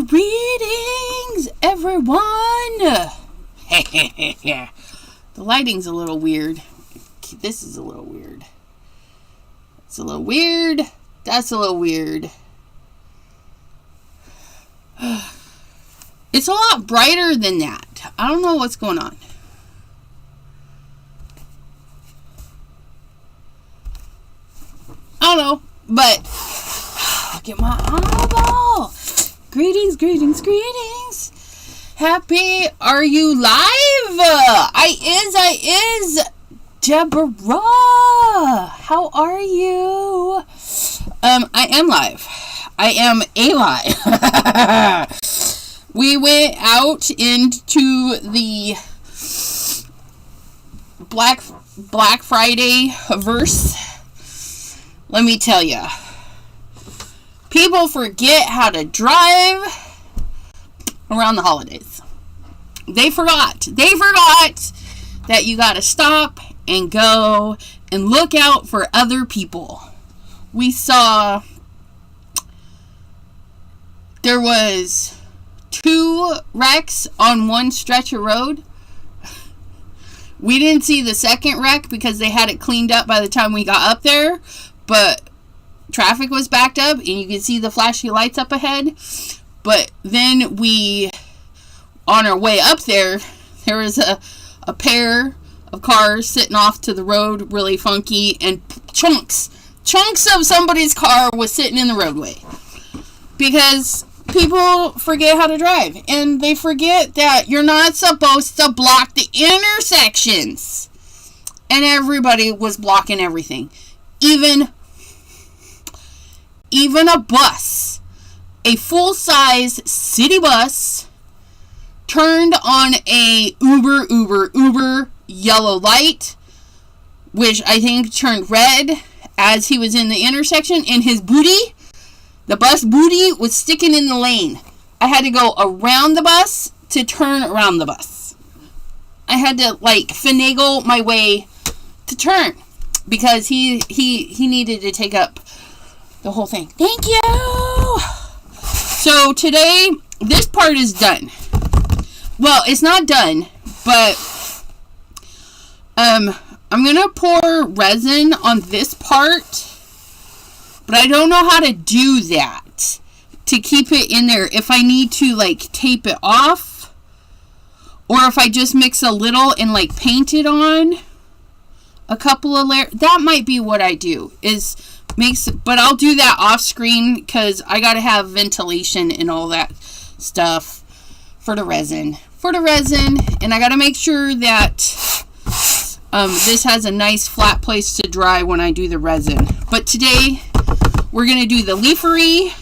Greetings, everyone! The lighting's a little weird. This is a little weird. It's a little weird. That's a little weird. It's a lot brighter than that. I don't know what's going on. I don't know, but look at my eyeball. Greetings, greetings, greetings. Happy, are you live? I is Deborah. How are you? I am live. I am alive. We went out into the Black Friday verse. Let me tell you, people forget how to drive around the holidays. They forgot that you got to stop and go and look out for other people. We saw there was 2 wrecks on one stretch of road. We didn't see the second wreck because they had it cleaned up by the time we got up there, but traffic was backed up and you could see the flashy lights up ahead. But then on our way up there was a pair of cars sitting off to the road, really funky, and chunks of somebody's car was sitting in the roadway. Because people forget how to drive, and they forget that you're not supposed to block the intersections. And everybody was blocking everything. Even a bus, a full-size city bus, turned on a Uber yellow light, which I think turned red as he was in the intersection, and the bus booty was sticking in the lane. I had to go around the bus to turn around the bus. I had to finagle my way to turn because he needed to take up the whole thing. Thank you. So today, this part is done. Well, it's not done, but I'm gonna pour resin on this part, but I don't know how to do that to keep it in there. If I need to tape it off, or if I just mix a little and paint it on a couple of layers. That might be what I do. But I'll do that off screen because I gotta have ventilation and all that stuff for the resin. And I gotta make sure that this has a nice flat place to dry when I do the resin. But today we're gonna do the leafery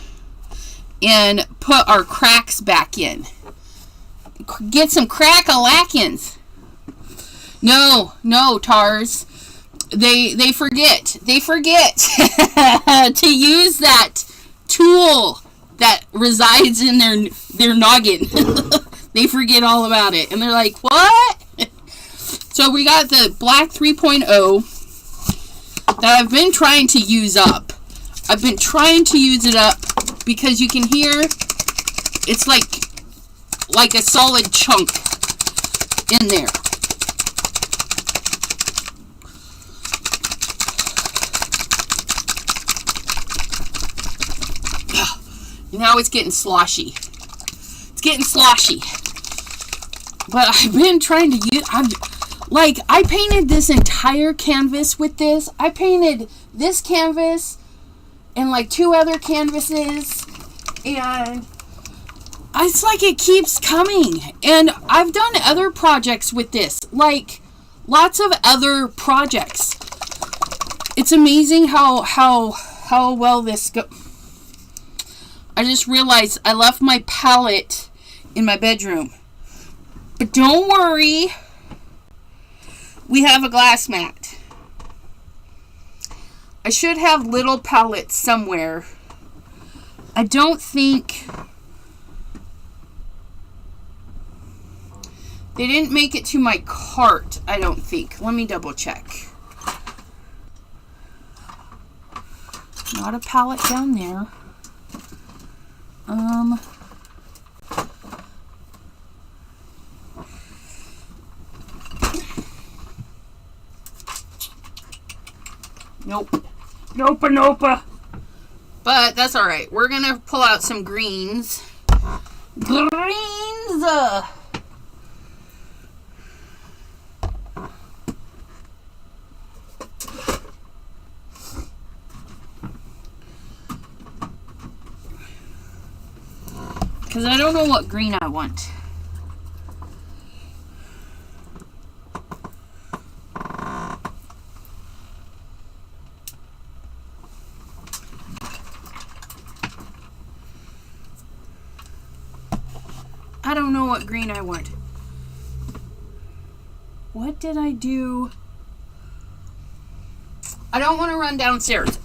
and put our cracks back in. Get some crack-a-lackins. No, tars. They forget to use that tool that resides in their noggin. They forget all about it. And they're like, what? So we got the black 3.0 that I've been trying to use up. I've been trying to use it up because you can hear it's like a solid chunk in there. Now it's getting sloshy. But I've been trying to use... I painted this entire canvas with this. I painted this canvas and 2 other canvases. And it's it keeps coming. And I've done other projects with this. Lots of other projects. It's amazing how well this goes. I just realized I left my palette in my bedroom. But don't worry. We have a glass mat. I should have little palettes somewhere. I don't think... They didn't make it to my cart, I don't think. Let me double check. Not a palette down there. Nope. Nope. But that's all right. We're going to pull out some greens. Greens! Because I don't know what green I want. I don't know what green I want. What did I do? I don't want to run downstairs.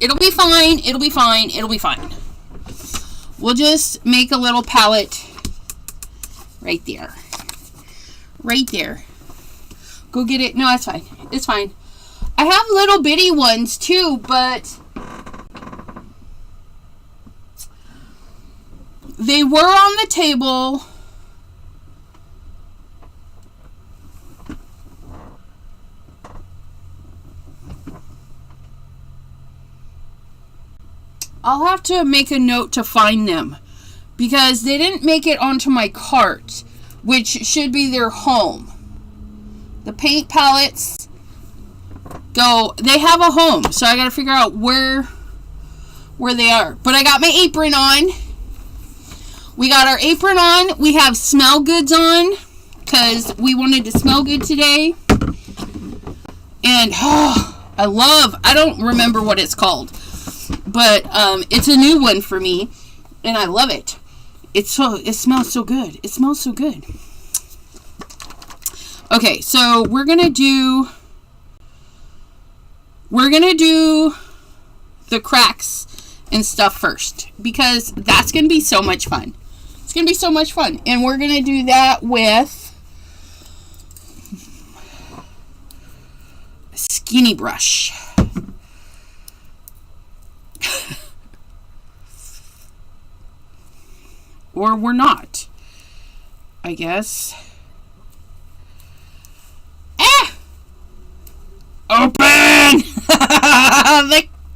It'll be fine. We'll just make a little palette right there. Go get it. No, it's fine. I have little bitty ones too, but they were on the table. I'll have to make a note to find them because they didn't make it onto my cart, which should be their home. The paint palettes they have a home, so I got to figure out where they are. But I got my apron on. We got our apron on. We have smell goods on because we wanted to smell good today. And I don't remember what it's called. But it's a new one for me, and I love it. It smells so good. Okay, so we're gonna do the cracks and stuff first because that's gonna be so much fun. It's gonna be so much fun, and we're gonna do that with a skinny brush. Or we're not, I guess. Open!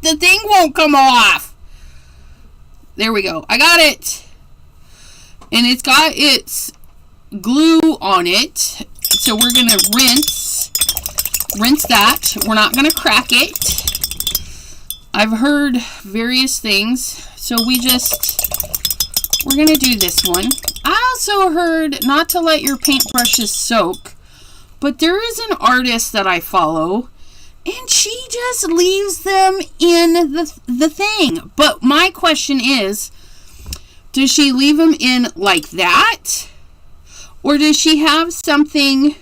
the thing won't come off. There we go. I got it. And it's got its glue on it. So we're going to rinse that. We're not going to crack it. I've heard various things. So we're going to do this one. I also heard not to let your paintbrushes soak, but there is an artist that I follow, and she just leaves them in the thing. But my question is, does she leave them in like that? Or does she have something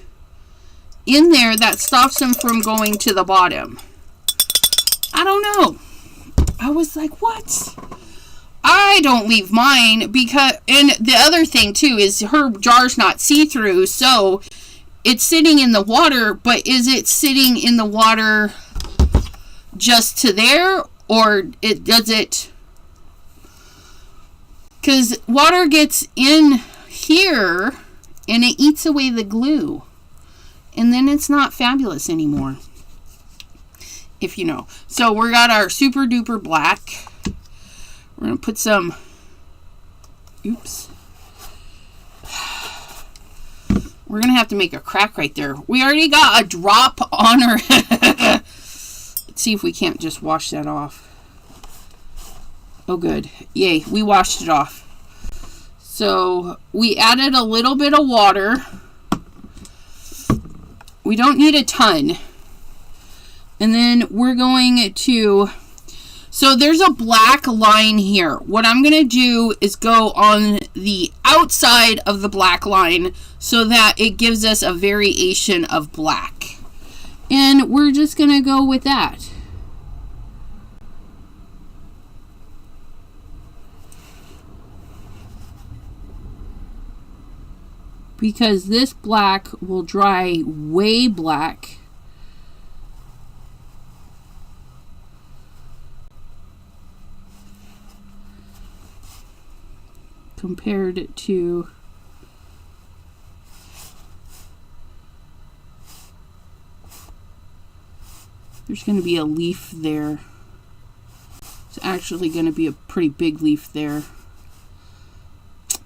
in there that stops them from going to the bottom? I don't know. I was like, what? I don't leave mine because, and the other thing too is her jar's not see-through, so it's sitting in the water, but is it sitting in the water just to there, or does it, because water gets in here and it eats away the glue, and then it's not fabulous anymore, if you know. So we got our super duper black. We're going to put some, oops. We're going to have to make a crack right there. We already got a drop on her. Let's see if we can't just wash that off. Oh, good. Yay, we washed it off. So we added a little bit of water. We don't need a ton. And then we're going to... So there's a black line here. What I'm going to do is go on the outside of the black line so that it gives us a variation of black. And we're just going to go with that. Because this black will dry way black. Compared to There's going to be a leaf there. It's actually going to be a pretty big leaf there.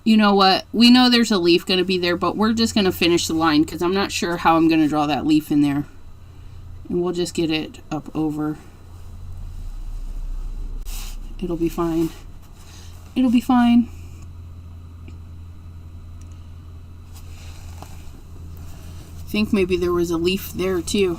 You know what? We know there's a leaf going to be there, but we're just going to finish the line because I'm not sure how I'm going to draw that leaf in there. And we'll just get it up over. It'll be fine. It'll be fine. I think maybe there was a leaf there too.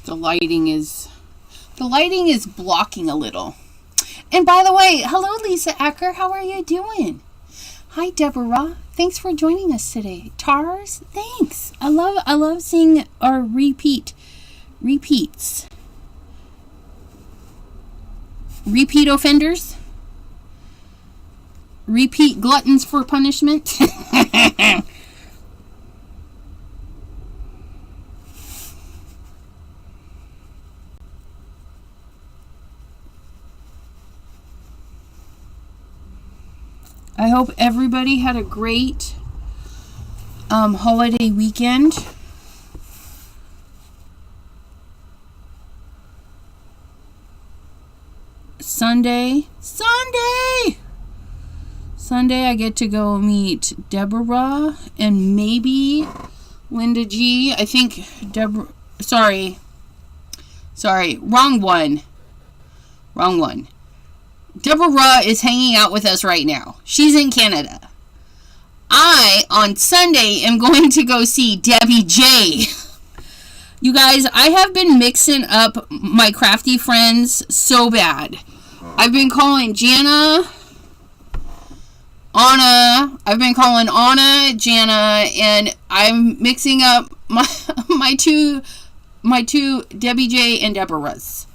The lighting is blocking a little. And by the way, hello Lisa Ecker, how are you doing? Hi Deborah, thanks for joining us today. Tars, thanks. I love seeing our repeats. Repeat offenders. Repeat gluttons for punishment. I hope everybody had a great holiday weekend. Sunday, I get to go meet Deborah and maybe Linda G. I think Deborah, sorry, wrong one. Deborah is hanging out with us right now. She's in Canada. I, on Sunday, am going to go see Debbie J. You guys, I have been mixing up my crafty friends so bad. I've been calling Jana, Anna. I've been calling Anna, Jana, and I'm mixing up my two Debbie J and Deborahs.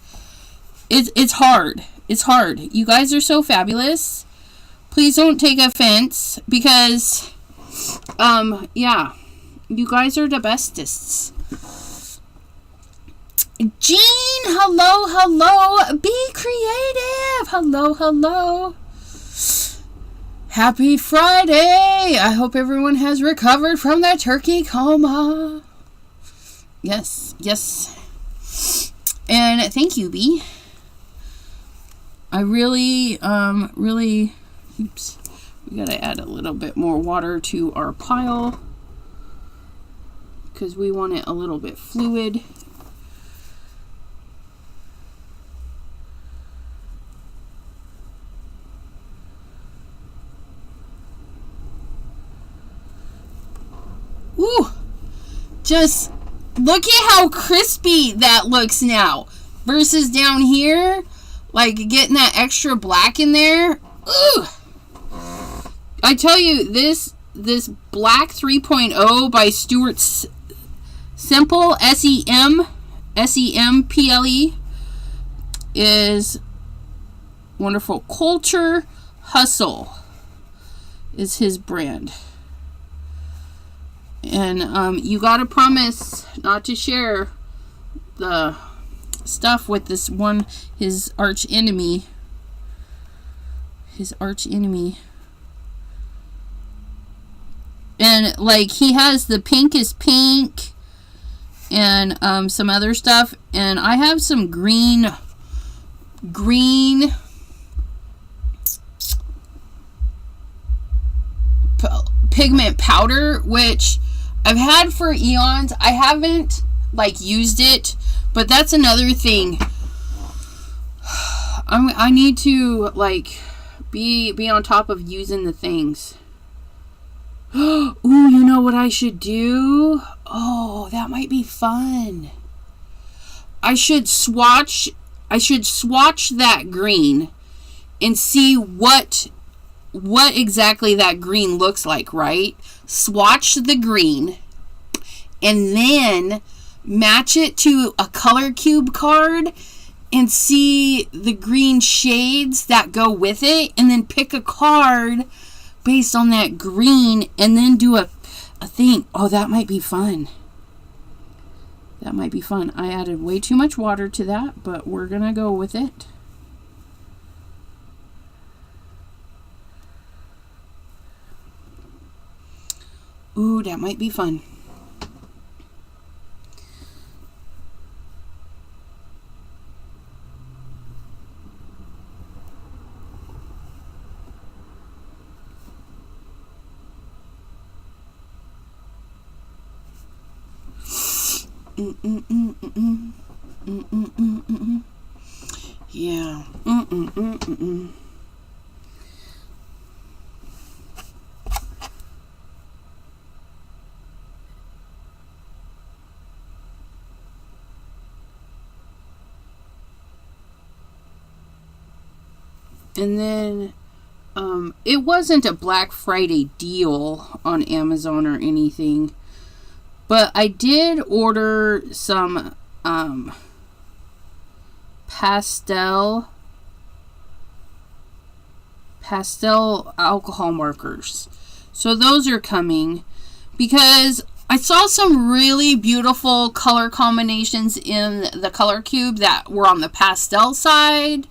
It's hard. It's hard. You guys are so fabulous. Please don't take offense because, yeah, you guys are the bestest. Jean, hello. Be creative. Hello. Happy Friday. I hope everyone has recovered from their turkey coma. Yes. And thank you, B. I really, oops, we gotta add a little bit more water to our pile because we want it a little bit fluid. Ooh, just look at how crispy that looks now versus down here. Like, getting that extra black in there. Ooh. I tell you, this black 3.0 by Stuart Simple, S-E-M-P-L-E, is wonderful. Culture Hustle is his brand. And you gotta promise not to share the stuff with this one, his arch enemy. And like, he has the pink is pink and some other stuff, and I have some green pigment powder, which I've had for eons. I haven't like used it, but that's another thing. I need to like be on top of using the things. Ooh, you know what I should do? Oh, that might be fun. I should swatch that green and see what exactly that green looks like, right? Swatch the green and then match it to a color cube card and see the green shades that go with it, and then pick a card based on that green, and then do a thing. Oh, that might be fun. That might be fun. I added way too much water to that, but we're gonna go with it. Ooh, that might be fun. Yeah. And then it wasn't a Black Friday deal on Amazon or anything, but I did order some pastel alcohol markers. So those are coming because I saw some really beautiful color combinations in the color cube that were on the pastel side.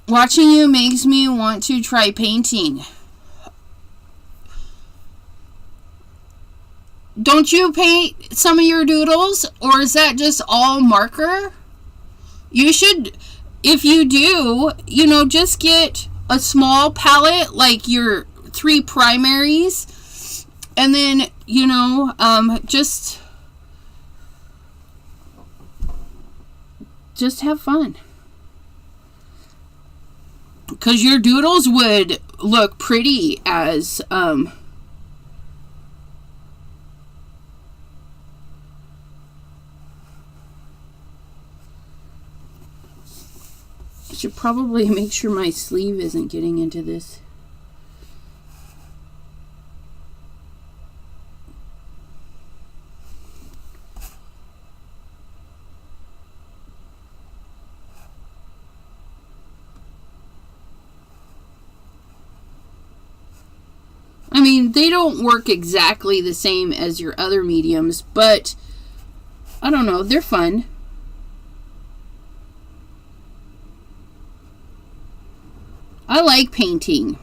Watching you makes me want to try painting. Don't you paint some of your doodles, or is that just all marker? You should, if you do, just get a small palette, like your 3 primaries, and then, just have fun. Because your doodles would look pretty as, I should probably make sure my sleeve isn't getting into this. I mean, they don't work exactly the same as your other mediums, but I don't know, they're fun. I like painting.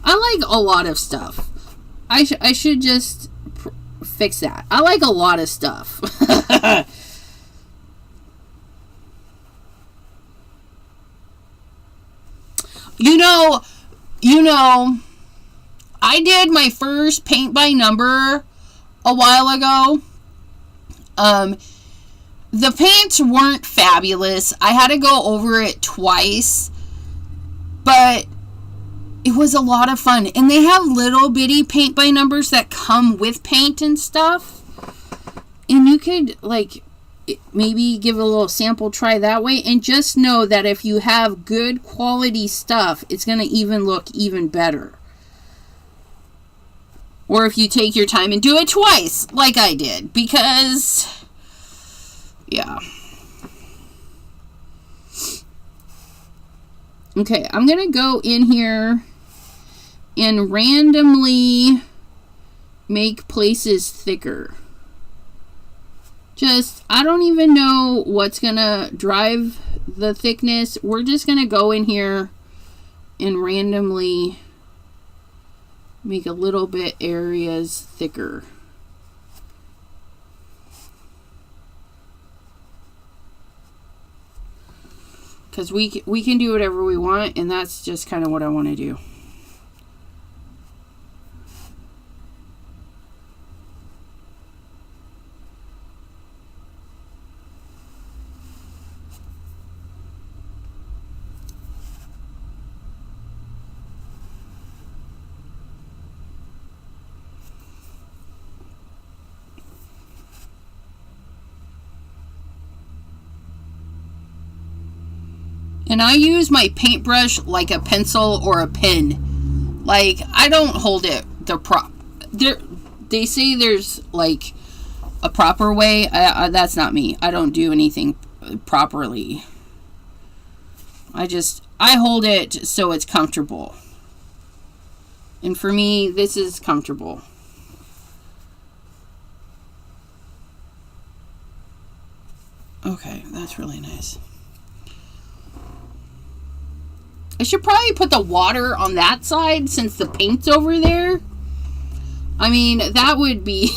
I like a lot of stuff. I should just fix that. I like a lot of stuff. I did my first paint by number a while ago. The paints weren't fabulous. I had to go over it twice. But it was a lot of fun. And they have little bitty paint by numbers that come with paint and stuff. And you could, maybe give a little sample try that way. And just know that if you have good quality stuff, it's going to even look even better. Or if you take your time and do it twice, like I did. Because, yeah. Okay, I'm going to go in here and randomly make places thicker. I don't even know what's going to drive the thickness. We're just going to go in here and randomly make a little bit areas thicker. Because we can do whatever we want, and that's just kind of what I want to do. And I use my paintbrush like a pencil or a pen. I don't hold it the prop. They say there's a a proper way, that's not me. I don't do anything properly. I hold it so it's comfortable. And for me, this is comfortable. Okay, that's really nice. I should probably put the water on that side since the paint's over there. I mean, that would be...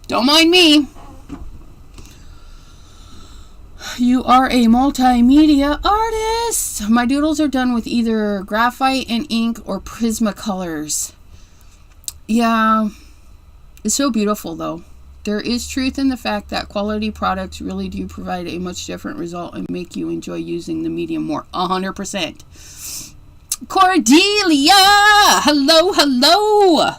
Don't mind me. You are a multimedia artist. My doodles are done with either graphite and ink or Prismacolors. Yeah. It's so beautiful, though. There is truth in the fact that quality products really do provide a much different result and make you enjoy using the medium more. 100%. Cordelia! Hello, hello!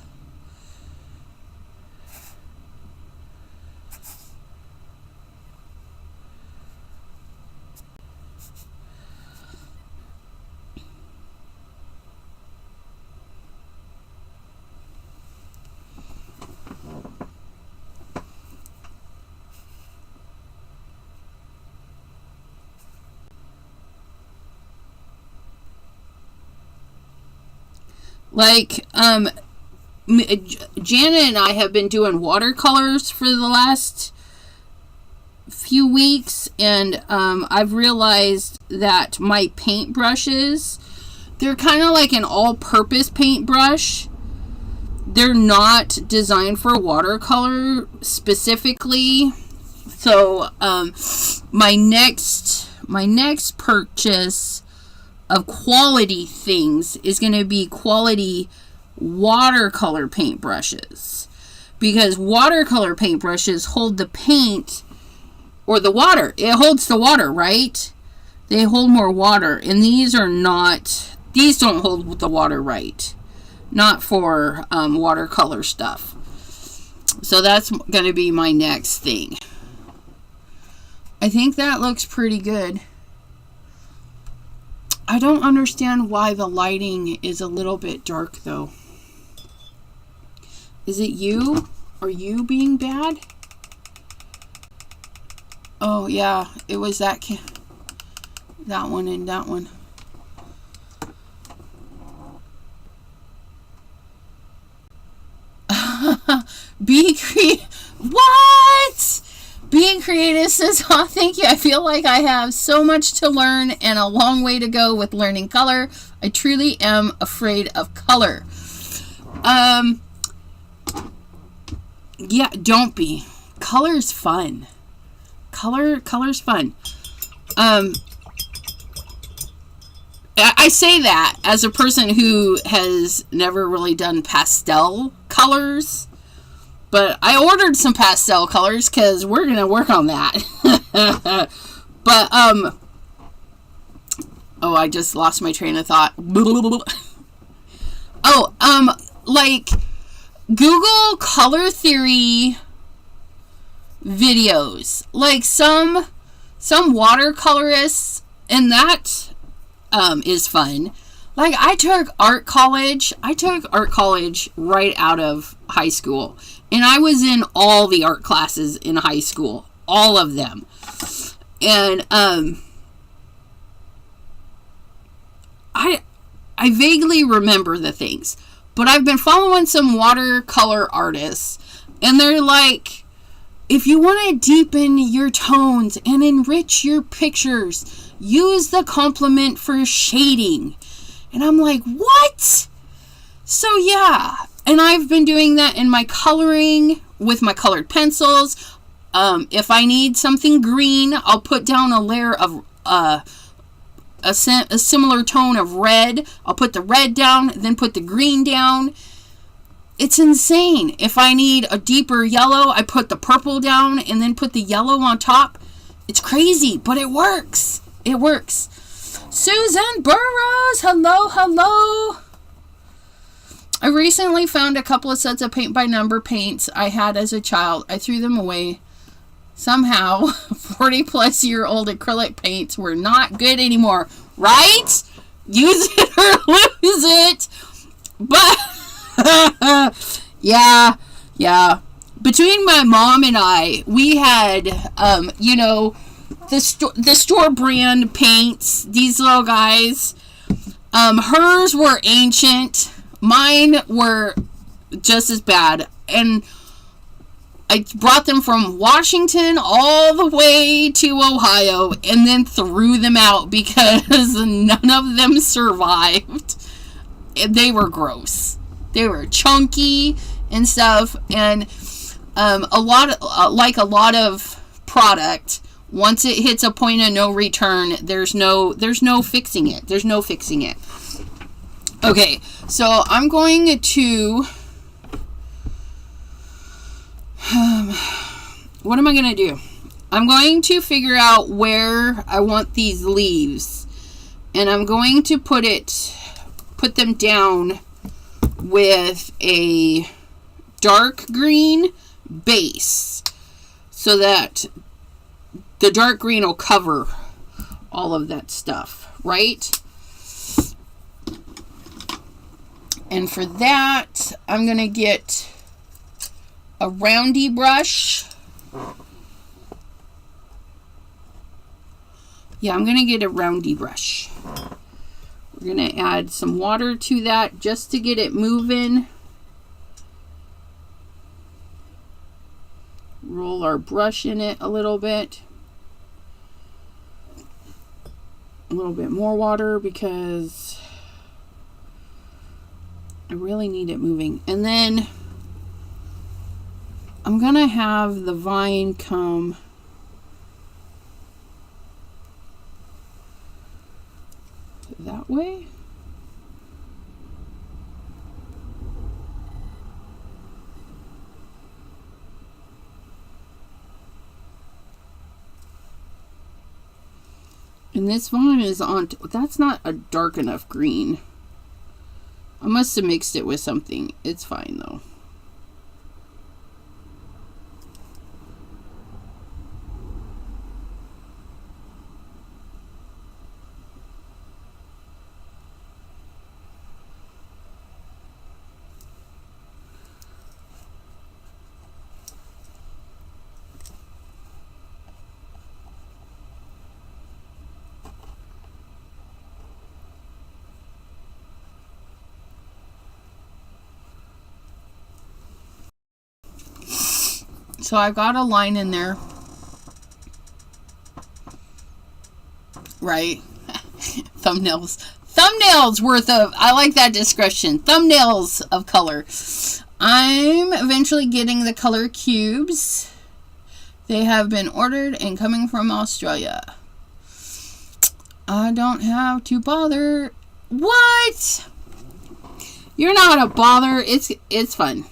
Like, Jana and I have been doing watercolors for the last few weeks, and I've realized that my paintbrushes, they're kind of like an all-purpose paintbrush. They're not designed for watercolor specifically. So, my next purchase of quality things is going to be quality watercolor paintbrushes, because watercolor paintbrushes hold the paint or the water. It holds the water, right? They hold more water, and these don't hold the water right. Not for watercolor stuff. So that's going to be my next thing. I think that looks pretty good. I don't understand why the lighting is a little bit dark, though. Is it you? Are you being bad? Oh, yeah. It was that one and that one. What? Being creative says, oh, thank you. I feel like I have so much to learn and a long way to go with learning color. I truly am afraid of color. Yeah, don't be. Color's fun. Color's fun. I say that as a person who has never really done pastel colors. But I ordered some pastel colors because we're going to work on that. But, oh, I just lost my train of thought. Oh, like, Google color theory videos. Like, some watercolorists, and that, is fun. Like, I took art college right out of high school. And I was in all the art classes in high school. All of them. And, I vaguely remember the things. But I've been following some watercolor artists. And they're like, if you want to deepen your tones and enrich your pictures, use the complement for shading. And I'm like, what? So, yeah. And I've been doing that in my coloring with my colored pencils. If I need something green, I'll put down a layer of a similar tone of red. I'll put the red down, then put the green down. It's insane. If I need a deeper yellow, I put the purple down and then put the yellow on top. It's crazy, but it works. It works. Susan Burrows, hello, hello. I recently found a couple of sets of paint by number paints I had as a child. I threw them away. Somehow, 40-plus-year-old acrylic paints were not good anymore. Right? Use it or lose it. But, yeah, Yeah. Between my mom and I, we had, you know, the store brand paints, these little guys. Hers were ancient. Mine were just as bad. And I brought them from Washington all the way to Ohio and then threw them out because none of them survived. They were gross. They were chunky and stuff. And a lot of product, once it hits a point of no return, there's no fixing it. There's no fixing it. Okay, so I'm going to what am I going to do? I'm going to figure out where I want these leaves, and I'm going to put them down with a dark green base so that the dark green will cover all of that stuff, right? And for that, I'm going to get a roundy brush. Yeah, I'm going to get a roundy brush. We're going to add some water to that just to get it moving. Roll our brush in it a little bit. A little bit more water because I really need it moving. And then I'm going to have the vine come that way. And this vine is on, that's not a dark enough green. I must have mixed it with something. It's fine though. So I've got a line in there, right? Thumbnails worth of, I like that description, thumbnails of color. I'm eventually getting the color cubes. They have been ordered and coming from Australia. I don't have to bother. What? You're not a bother. It's fun.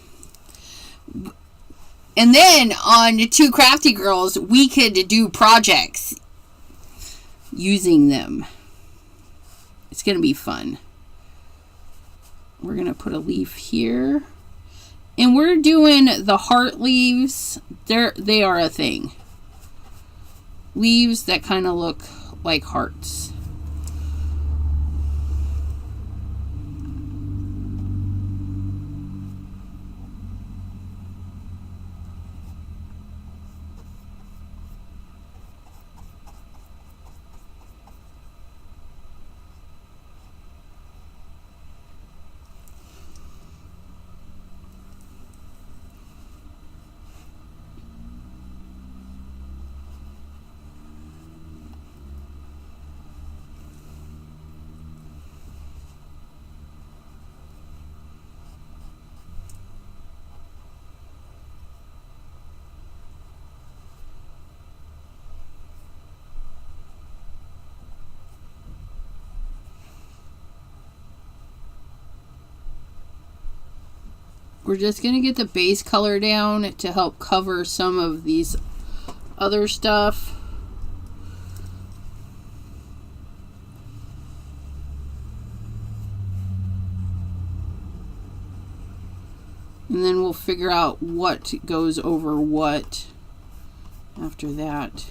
And then on Two Crafty Girls, we could do projects using them. It's going to be fun. We're going to put a leaf here. And we're doing the heart leaves. They are a thing. Leaves that kind of look like hearts. We're just going to get the base color down to help cover some of these other stuff. And then we'll figure out what goes over what after that.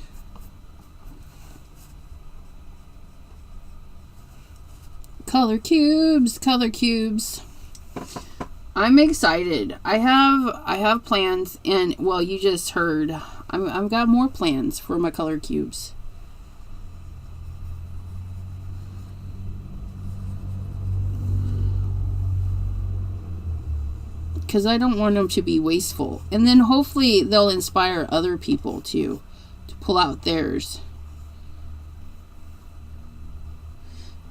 Color cubes, color cubes. I'm excited. I have plans, and well, you just heard. I've got more plans for my color cubes. Because I don't want them to be wasteful. And then hopefully they'll inspire other people to pull out theirs.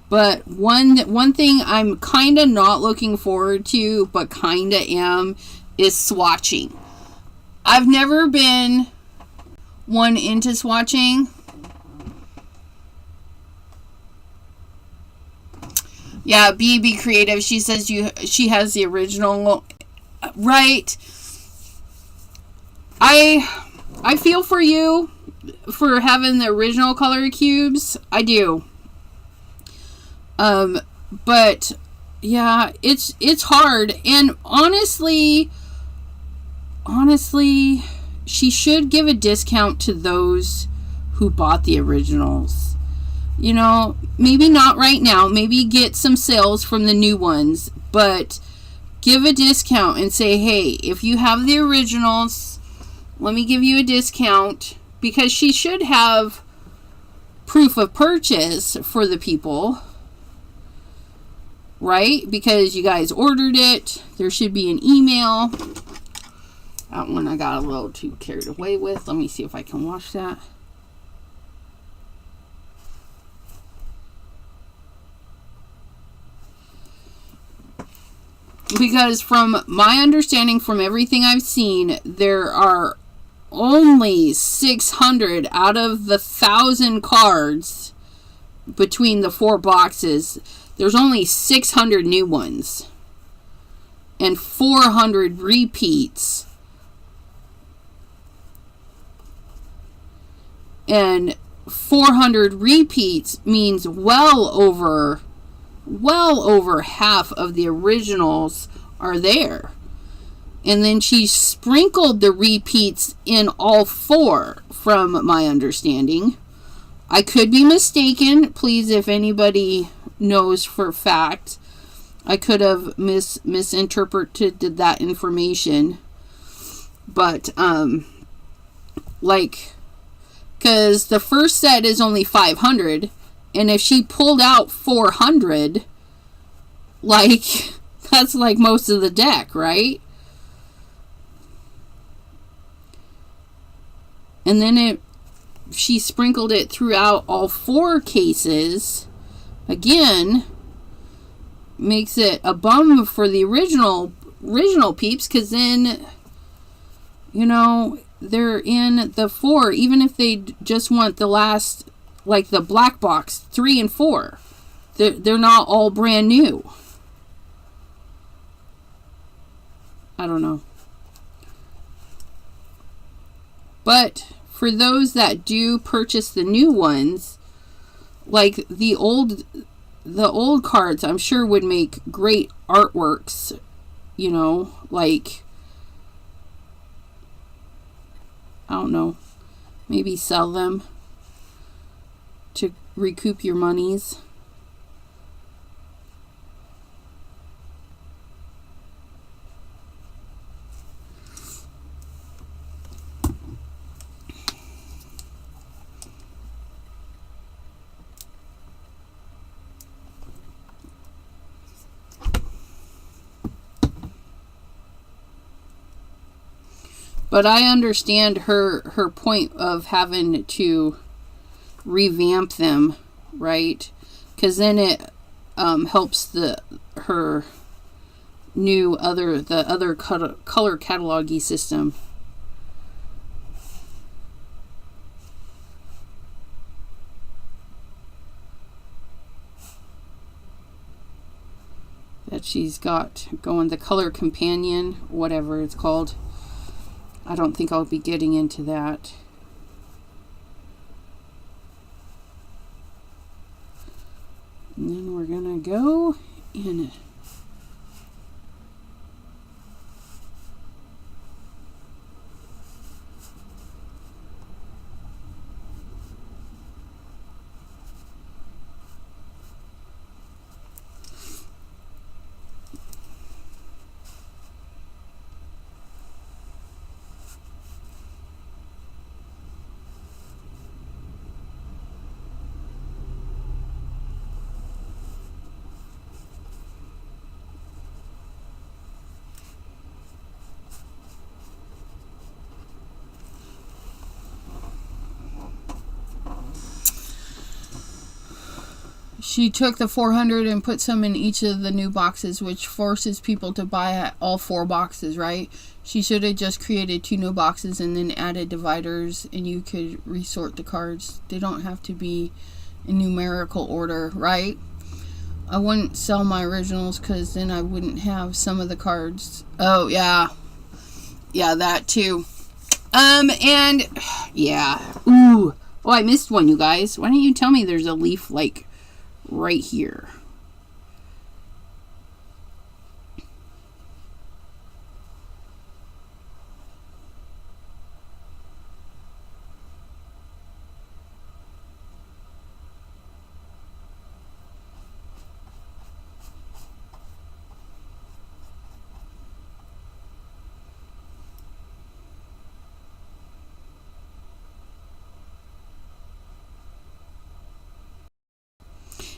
But one thing I'm kind of not looking forward to, but kind of am, is swatching. I've never been one into swatching. Yeah, BB Creative, she says she has the original. Right. I feel for you for having the original color cubes. I do. But yeah, it's hard, and honestly, she should give a discount to those who bought the originals. You know, maybe not right now, maybe get some sales from the new ones, but give a discount and say, hey, if you have the originals, let me give you a discount, because she should have proof of purchase for the people, right? Because you guys ordered it. There should be an email. That one I got a little too carried away with. Let me see if I can wash that. Because from my understanding, from everything I've seen, there are only 600 out of the 1,000 cards between the 4 boxes. There's only 600 new ones and 400 repeats. And 400 repeats means well over half of the originals are there. And then she sprinkled the repeats in all 4, from my understanding. I could be mistaken. Please, if anybody knows for a fact, I could have misinterpreted that information. But, because the first set is only 500, and if she pulled out 400, that's like most of the deck, right? And then she sprinkled it throughout all 4 cases. Again, makes it a bum for the original peeps, because then, you know, they're in the 4, even if they just want the last, like the black box 3 and 4. They're not all brand new. I don't know. But for those that do purchase the new ones, like the old cards, I'm sure would make great artworks, you know, like, I don't know, maybe sell them to recoup your monies. But I understand her point of having to revamp them, right? Because then it helps her new other color cataloging system. That she's got going, the color companion, whatever it's called. I don't think I'll be getting into that. And then we're gonna go in. She took the 400 and put some in each of the new boxes, which forces people to buy all 4 boxes, right? She should have just created 2 new boxes and then added dividers, and you could resort the cards. They don't have to be in numerical order, right? I wouldn't sell my originals because then I wouldn't have some of the cards. Oh, yeah. Yeah, that too. And, yeah. Ooh. Oh, I missed one, you guys. Why didn't you tell me there's a leaf, like, right here?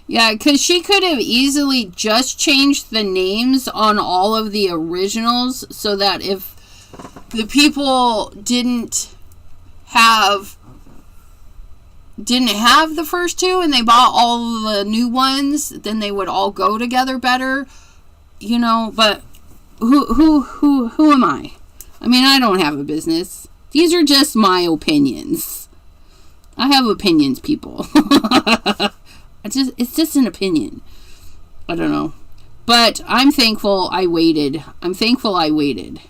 Yeah, because she could have easily just changed the names on all of the originals so that if the people didn't have the first 2 and they bought all the new ones, then they would all go together better, you know. But who am I? I mean, I don't have a business. These are just my opinions. I have opinions, people. It's just an opinion. I don't know. But I'm thankful I waited. I'm thankful I waited.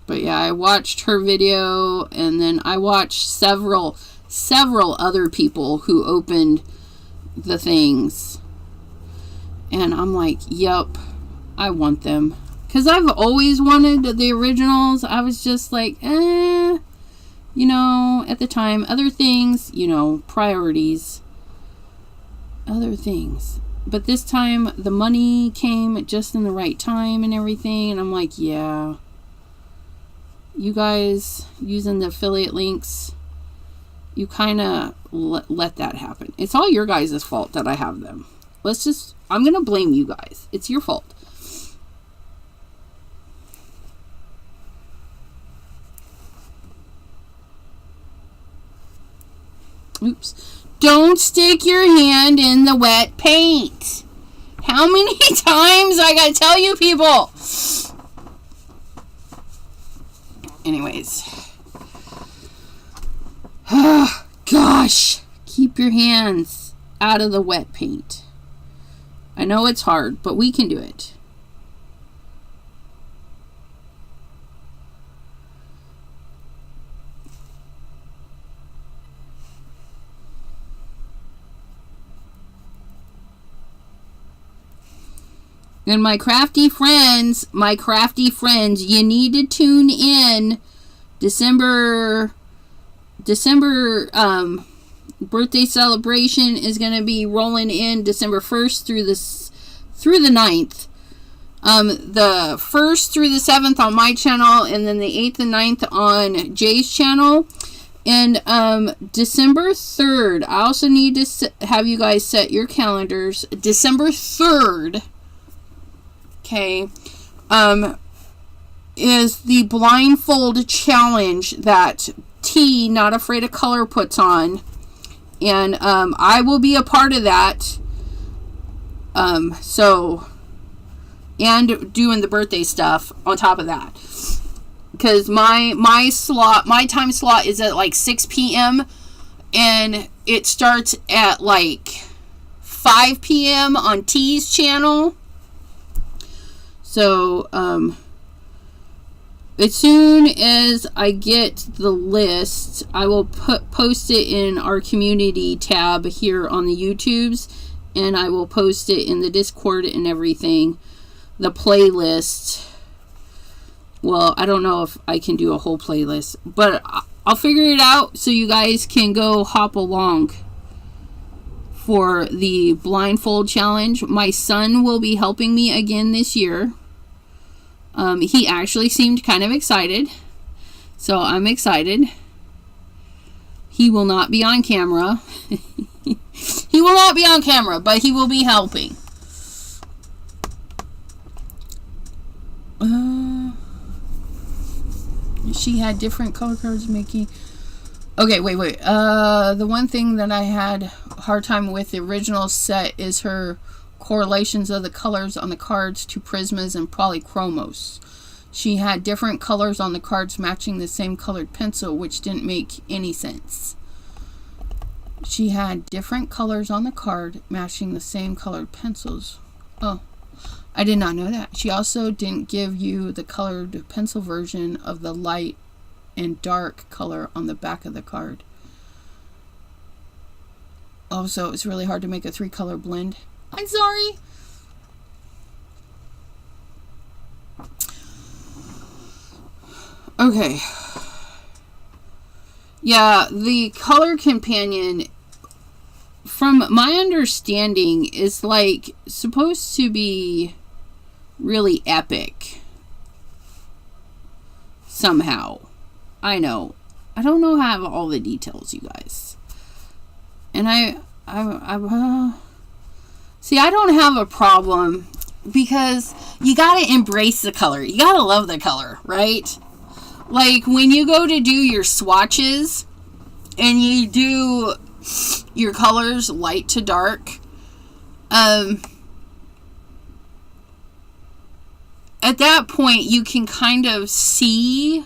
But yeah, I watched her video, and then I watched several other people who opened the things. And I'm like, yup, I want them. Because I've always wanted the originals. I was just like, you know, at the time. Other things, you know, priorities. Other things. But this time, the money came just in the right time and everything. And I'm like, yeah. You guys using the affiliate links, you kind of let that happen. It's all your guys' fault that I have them. I'm going to blame you guys. It's your fault. Oops. Don't stick your hand in the wet paint. How many times I got to tell you people? Anyways. Oh, gosh. Keep your hands out of the wet paint. I know it's hard, but we can do it. And my crafty friends, you need to tune in. December birthday celebration is going to be rolling in December 1st through the 9th. The 1st through the 7th on my channel, and then the 8th and 9th on Jay's channel. And December 3rd, I also need to have you guys set your calendars. December 3rd, okay, is the blindfold challenge that T, Not Afraid of Color, puts on. And I will be a part of that. So, and doing the birthday stuff on top of that. Because my time slot is at like 6 p.m. and it starts at like 5 p.m. on T's channel. So, as soon as I get the list, I will post it in our community tab here on the YouTubes, and I will post it in the Discord and everything. The playlist. Well, I don't know if I can do a whole playlist, but I'll figure it out so you guys can go hop along for the blindfold challenge. My son will be helping me again this year. He actually seemed kind of excited, so I'm excited. He will not be on camera. He will not be on camera, but he will be helping. She had different color cards making... Okay, wait. The one thing that I had a hard time with the original set is her correlations of the colors on the cards to prismas and polychromos. She had different colors on the cards matching the same colored pencil, which didn't make any sense. She had different colors on the card matching the same colored pencils. Oh, I did not know that. She also didn't give you the colored pencil version of the light and dark color on the back of the card. Oh, so it's really hard to make a 3-color blend. I'm sorry. Okay. Yeah, the color companion, from my understanding, is like supposed to be really epic somehow. I know. I don't know how I have all the details, you guys. And see, I don't have a problem because you gotta embrace the color. You gotta love the color, right? Like when you go to do your swatches and you do your colors light to dark, at that point you can kind of see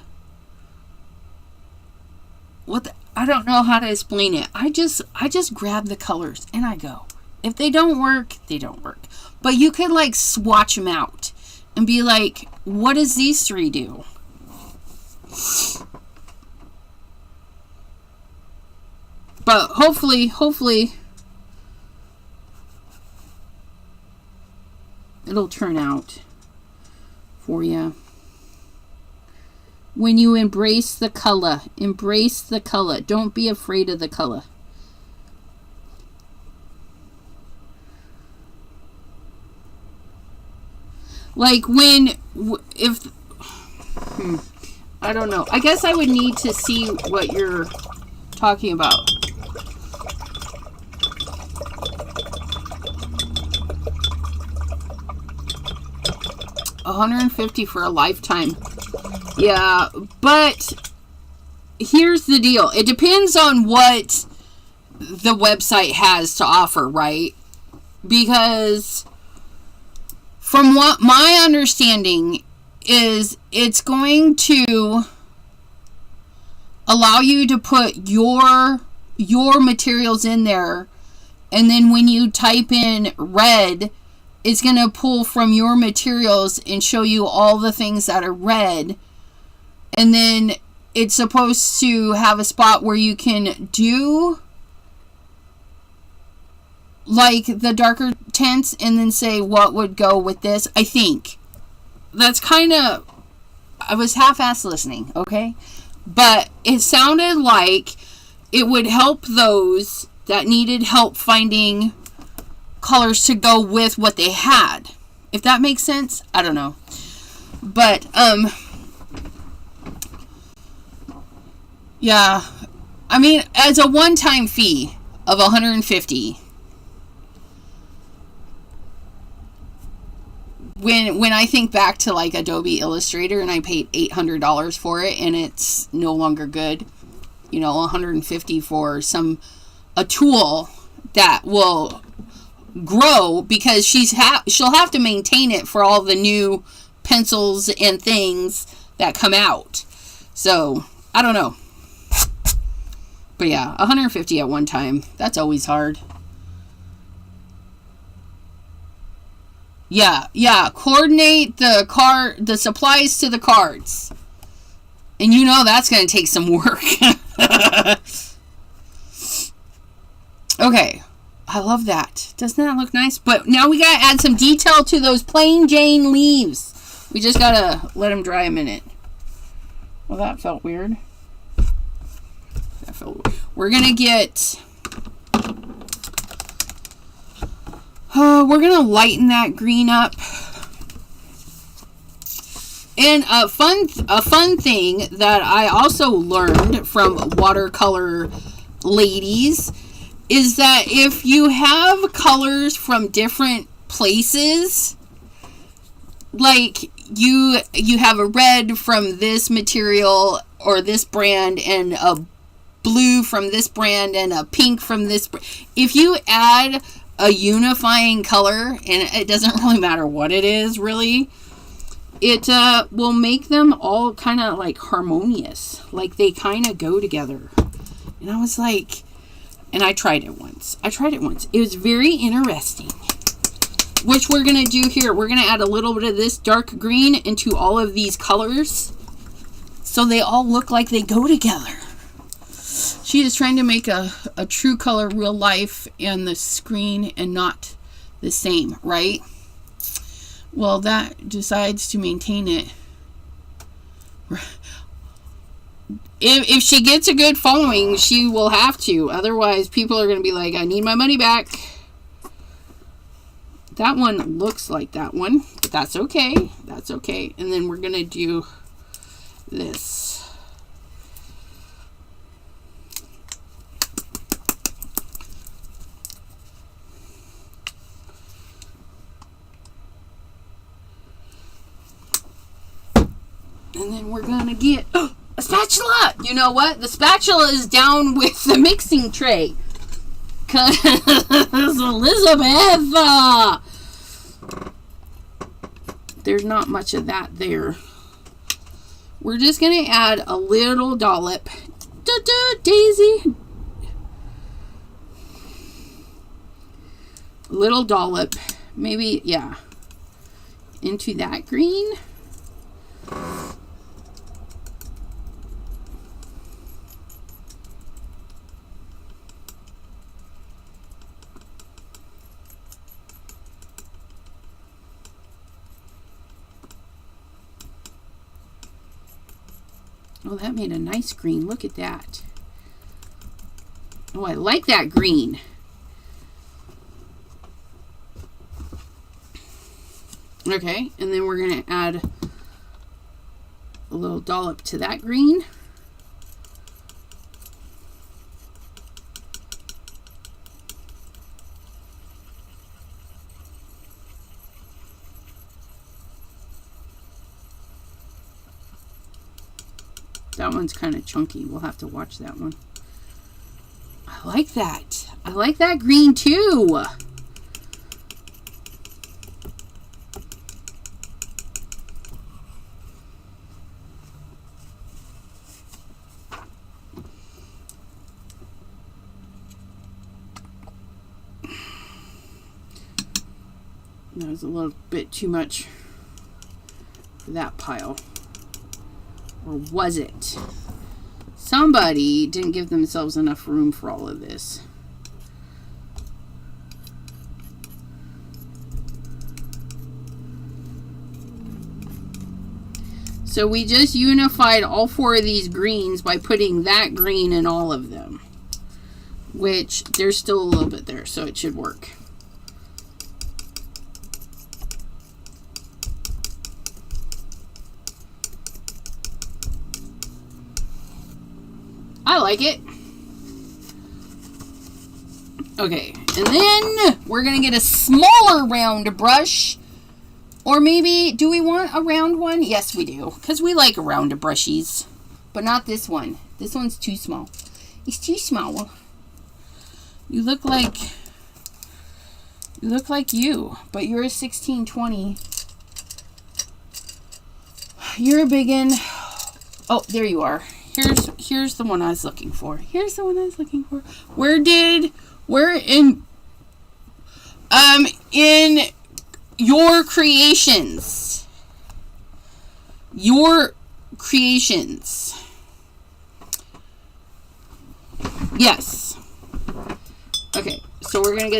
I don't know how to explain it. I just grab the colors and I go. If they don't work, they don't work. But you could like swatch them out and be like, what does these 3 do? But hopefully it'll turn out for you. When you embrace the color, don't be afraid of the color. Like I don't know. I guess I would need to see what you're talking about. $150 for a lifetime. Yeah, but here's the deal. It depends on what the website has to offer, right? Because from what my understanding is, it's going to allow you to put your materials in there, and then when you type in red, it's going to pull from your materials and show you all the things that are red. And then it's supposed to have a spot where you can do like the darker tints and then say what would go with this. I think that's kind of, I was half-assed listening, okay? But it sounded like it would help those that needed help finding colors to go with what they had. If that makes sense, I don't know. But yeah, I mean, as a one-time fee of $150, when I think back to like Adobe Illustrator and I paid $800 for it and it's no longer good, you know, $150 for a tool that will grow because she'll have to maintain it for all the new pencils and things that come out. So I don't know, but yeah, $150 at one time, that's always hard. Yeah, coordinate the supplies to the cards, and you know that's going to take some work. Okay, I love that. Doesn't that look nice? But now we got to add some detail to those plain Jane leaves. We just got to let them dry a minute. Well, that felt weird. We're going to get... we're going to lighten that green up. And a fun thing that I also learned from watercolor ladies is that if you have colors from different places, like you have a red from this material or this brand and a blue from this brand and a pink from this brand. If you add a unifying color, and it doesn't really matter what it is really, it will make them all kind of like harmonious, like they kind of go together. And I was like, and I tried it once. It was very interesting. Which we're going to do here. We're going to add a little bit of this dark green into all of these colors, so they all look like they go together. She is trying to make a true color real life and the screen and not the same, right? Well, that decides to maintain it. If she gets a good following, she will have to. Otherwise, people are going to be like, I need my money back. That one looks like that one, but that's okay. That's okay. And then we're going to do this. And then we're going to get a spatula. You know what? The spatula is down with the mixing tray. Because Elizabeth, there's not much of that there. We're just going to add a little dollop. Daisy. Little dollop. Maybe, yeah. Into that green. Oh, that made a nice green. Look at that. Oh, I like that green. Okay, and then we're going to add a little dollop to that green. That one's kind of chunky. We'll have to watch that one. I like that. I like that green too. That was a little bit too much for that pile. Or was it? Somebody didn't give themselves enough room for all of this. So we just unified all four of these greens by putting that green in all of them. Which, there's still a little bit there, so it should work. I like it. Okay, and then we're going to get a smaller round brush. Or maybe, do we want a round one? Yes, we do. Because we like round brushies. But not this one. This one's too small. It's too small. You look like you. But you're a 1620. You're a big one. Oh, there you are. Here's the one I was looking for. Here's the one I was looking for. Where in your creations. Your creations. Yes. Okay, so we're going to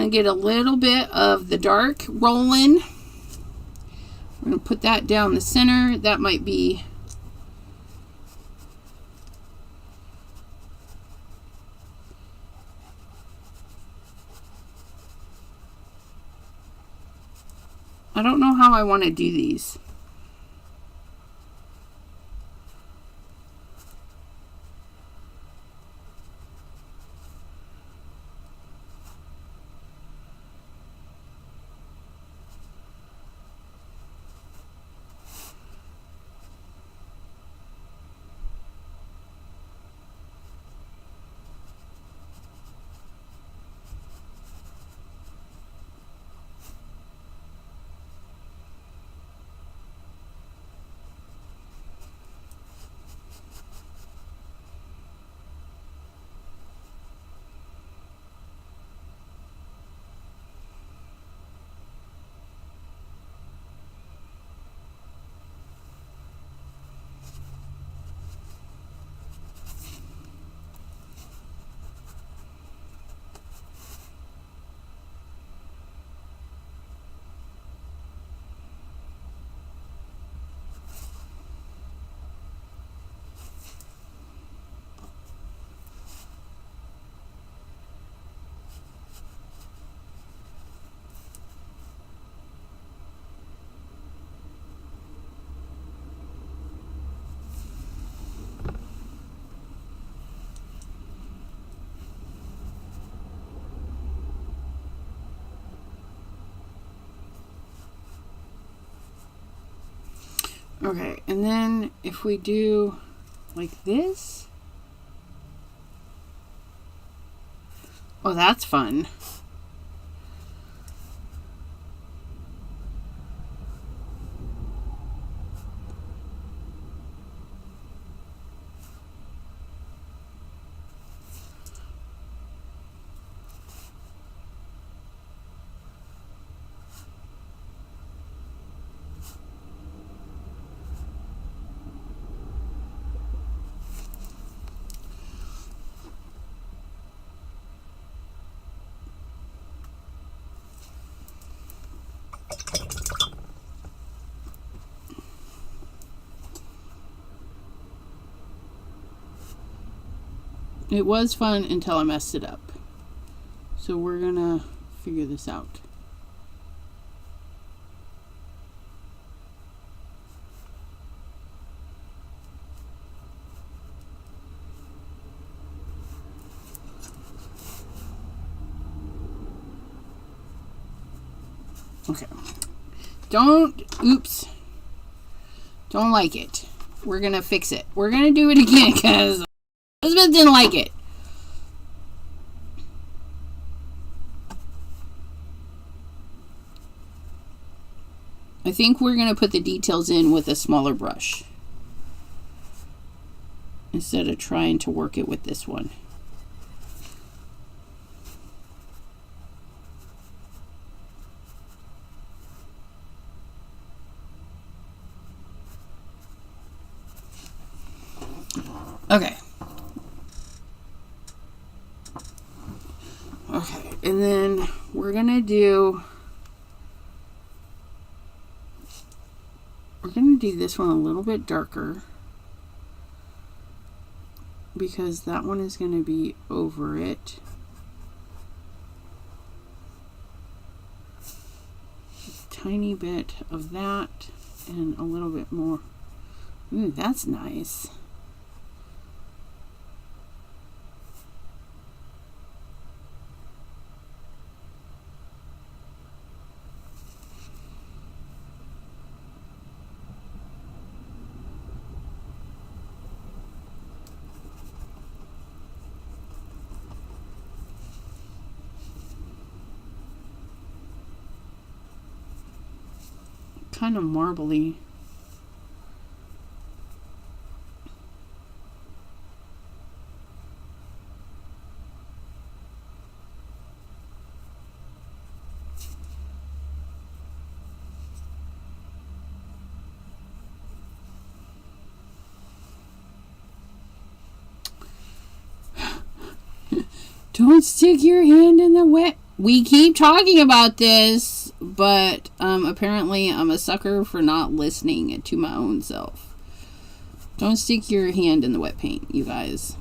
get a little bit of the dark rolling. We're going to put that down the center. That might be... I don't know how I want to do these. Okay, and then if we do like this. Oh, that's fun. It was fun until I messed it up. So we're gonna figure this out. Okay. Oops. Don't like it. We're gonna fix it. We're gonna do it again because Elizabeth didn't like it. I think we're gonna put the details in with a smaller brush instead of trying to work it with this one. Okay. Okay, and then we're gonna do this one a little bit darker because that one is going to be over it. A tiny bit of that and a little bit more. Ooh, that's nice. Kind of marbly. Don't stick your hand in the wet. We keep talking about this, but apparently I'm a sucker for not listening to my own self. Don't stick your hand in the wet paint, you guys.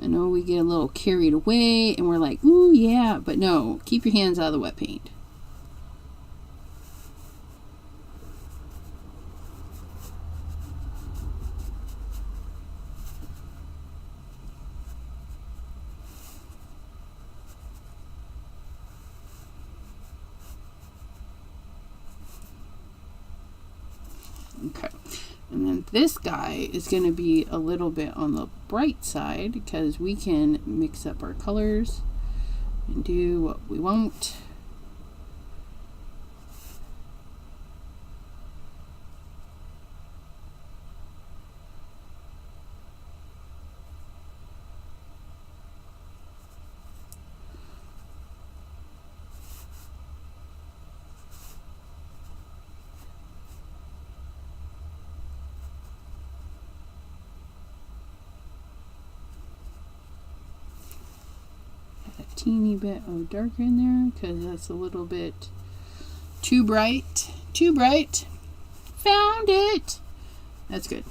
I know we get a little carried away and we're like, ooh, yeah, but no, keep your hands out of the wet paint. Okay, and then this guy is going to be a little bit on the bright side because we can mix up our colors and do what we want. Teeny bit of dark in there because that's a little bit too bright. Too bright. Found it. That's good.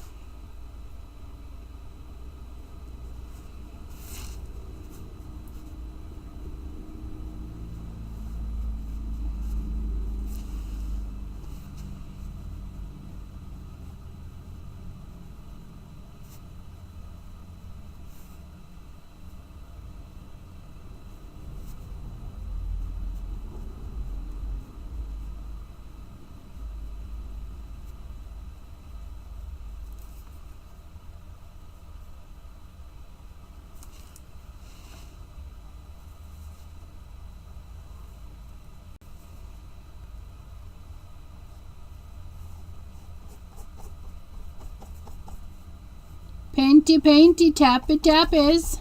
painty, painty, tappy, tappies.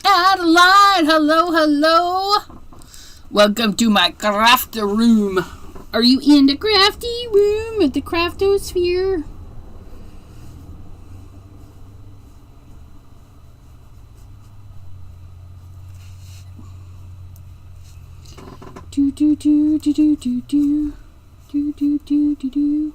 Adeline, hello, hello. Welcome to my crafty room. Are you in the crafty room at the craftosphere? Do do do do do do do do do do do do.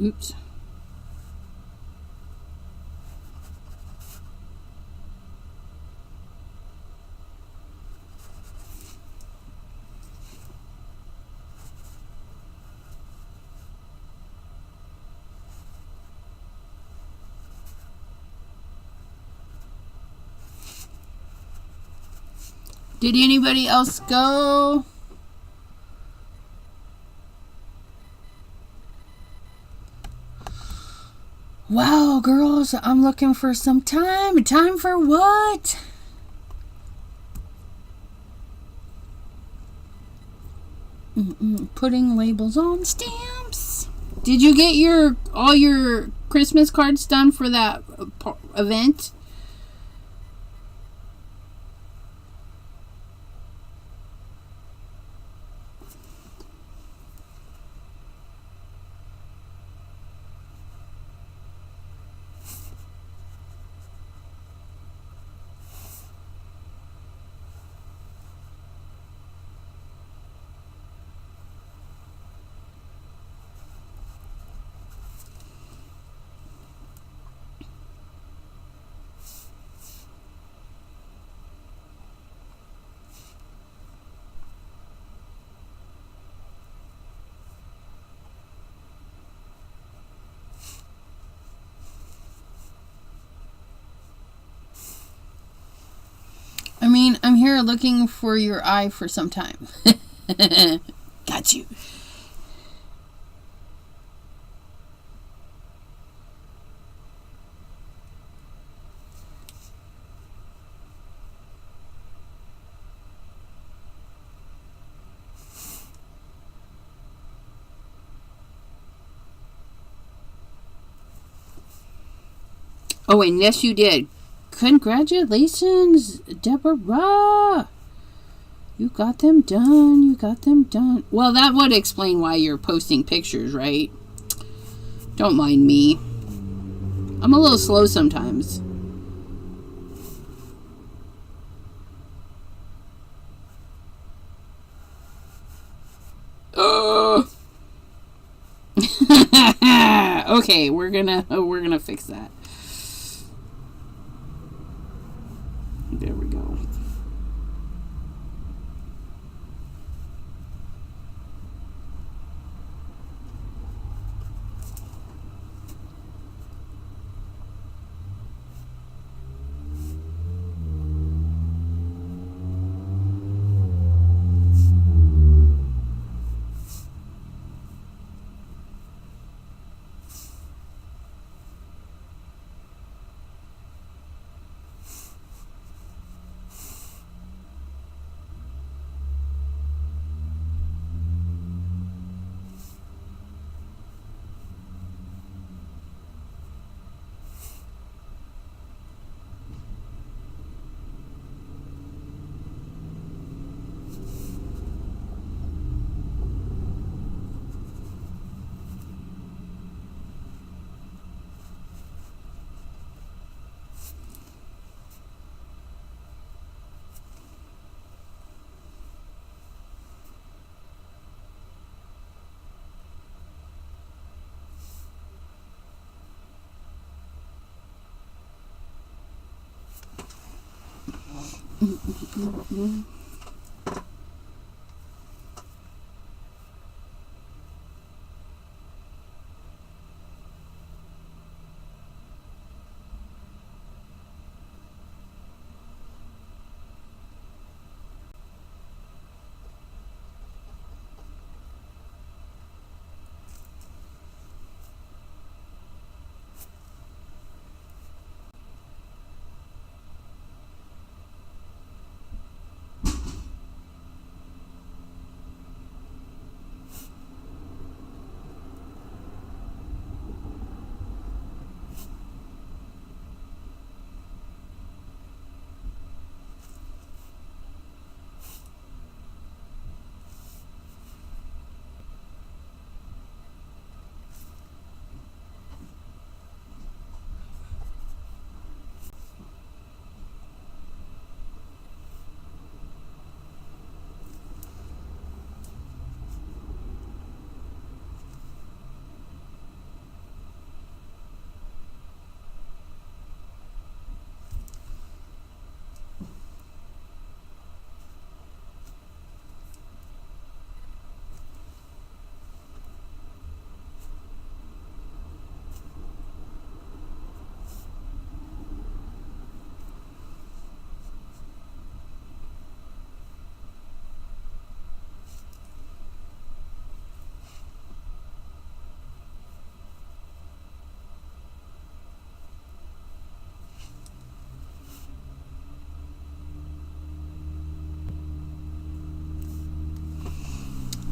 Oops. Did anybody else go? Wow, girls, I'm looking for some time. Time for what? Putting labels on stamps. Did you get all your Christmas cards done for that event? I mean, I'm here looking for your eye for some time. Got you. Oh, and yes, you did. Congratulations, Deborah. You got them done. You got them done. Well, that would explain why you're posting pictures, right? Don't mind me. I'm a little slow sometimes. Okay, we're gonna fix that. There we go.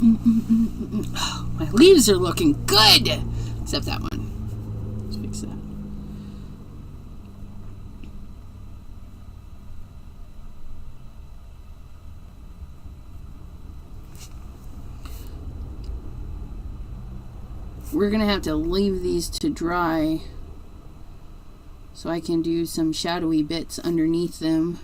Oh, my leaves are looking good. Except that one. Let's fix that. We're going to have to leave these to dry so I can do some shadowy bits underneath them.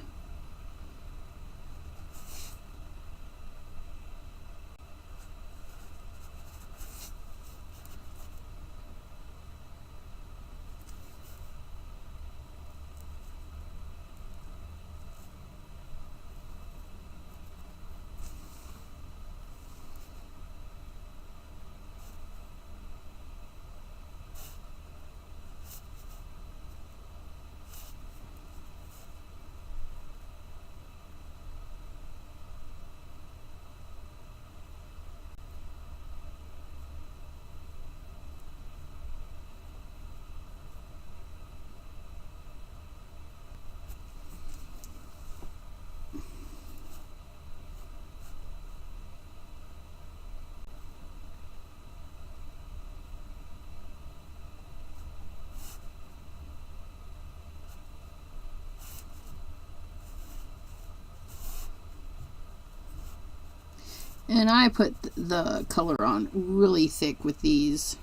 And I put the color on really thick with these.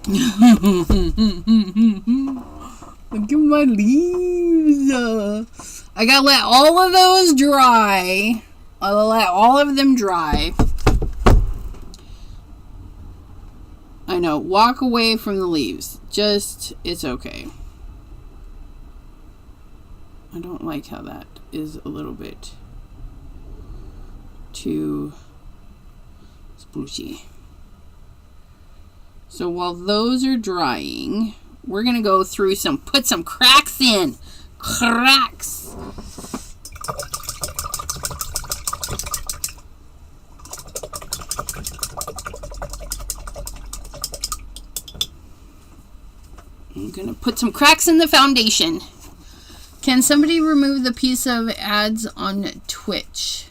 Look at my leaves. I gotta let all of those dry. I'll let all of them dry. I know. Walk away from the leaves. Just, it's okay. I don't like how that is a little bit too splooshy. So while those are drying, we're going to go through put some cracks in. Cracks. I'm going to put some cracks in the foundation. Can somebody remove the piece of ads on Twitch?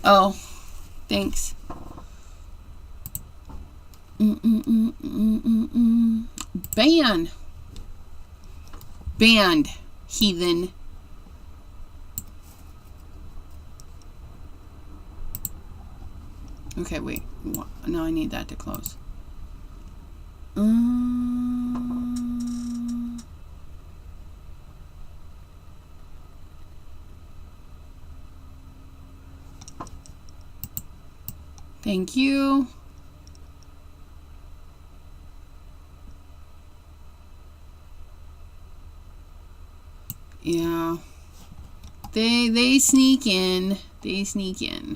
Oh, thanks. Ban. Banned, heathen. Okay, wait. No, I need that to close. Thank you. Yeah. They sneak in. They sneak in.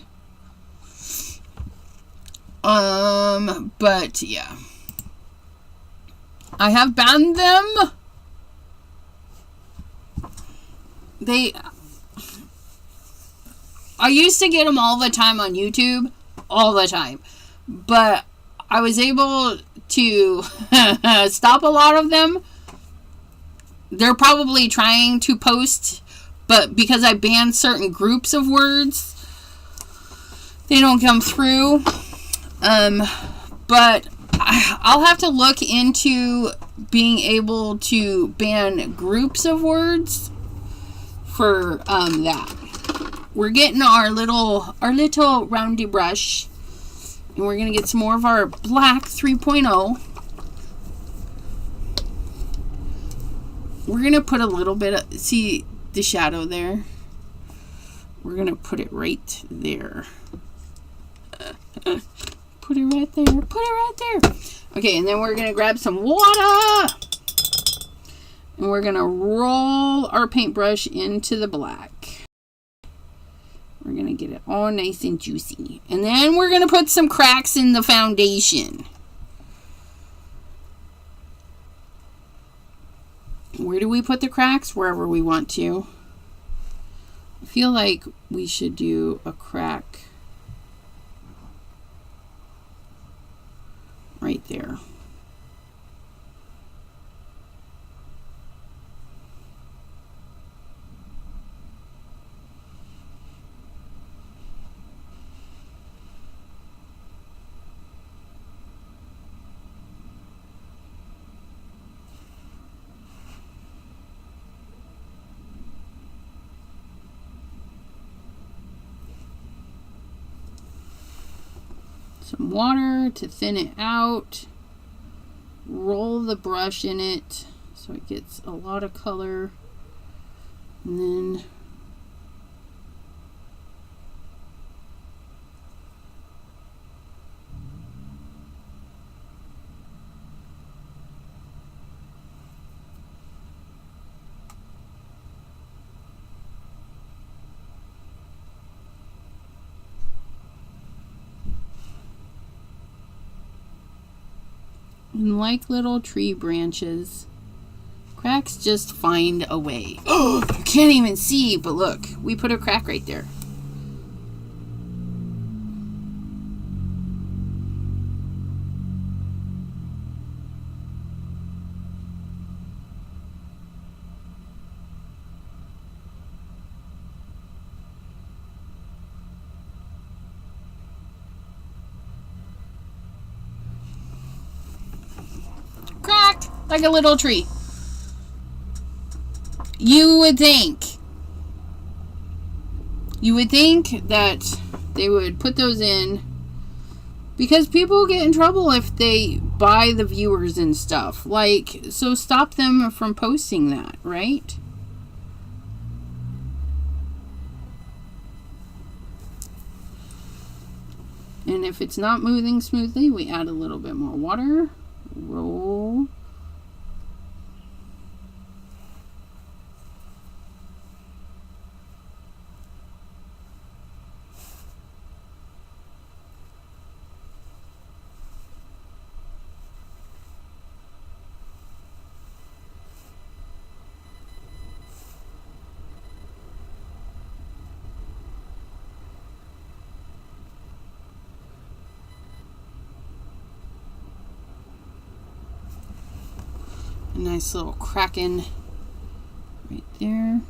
But yeah. I have banned them. I used to get them all the time on YouTube. All the time. But I was able to stop a lot of them. They're probably trying to post, but because I banned certain groups of words, they don't come through. But I'll have to look into being able to ban groups of words for that. We're getting our little roundy brush, and we're gonna get some more of our black 3.0. We're gonna put a little bit of, see the shadow there? We're gonna put it right there. Put it right there. Put it right there. Okay, and then we're gonna grab some water, and we're gonna roll our paintbrush into the black. We're going to get it all nice and juicy. And then we're going to put some cracks in the foundation. Where do we put the cracks? Wherever we want to. I feel like we should do a crack right there. Some water to thin it out. Roll the brush in it so it gets a lot of color. And then And like little tree branches, cracks just find a way. Oh, you can't even see, but look, we put a crack right there. Cracked like a little tree. You would think that they would put those in because people get in trouble if they buy the viewers and stuff. Like, so stop them from posting that, right? And if it's not moving smoothly, we add a little bit more water. Roll. A nice little cracking right there.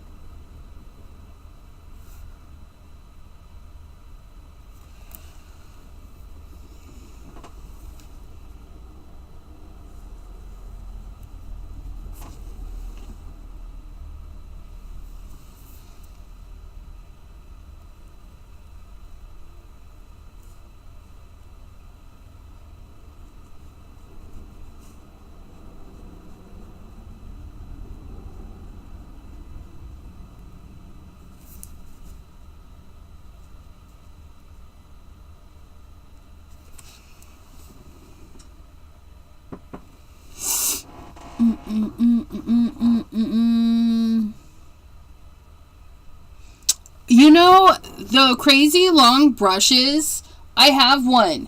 You know, the crazy long brushes, I have one.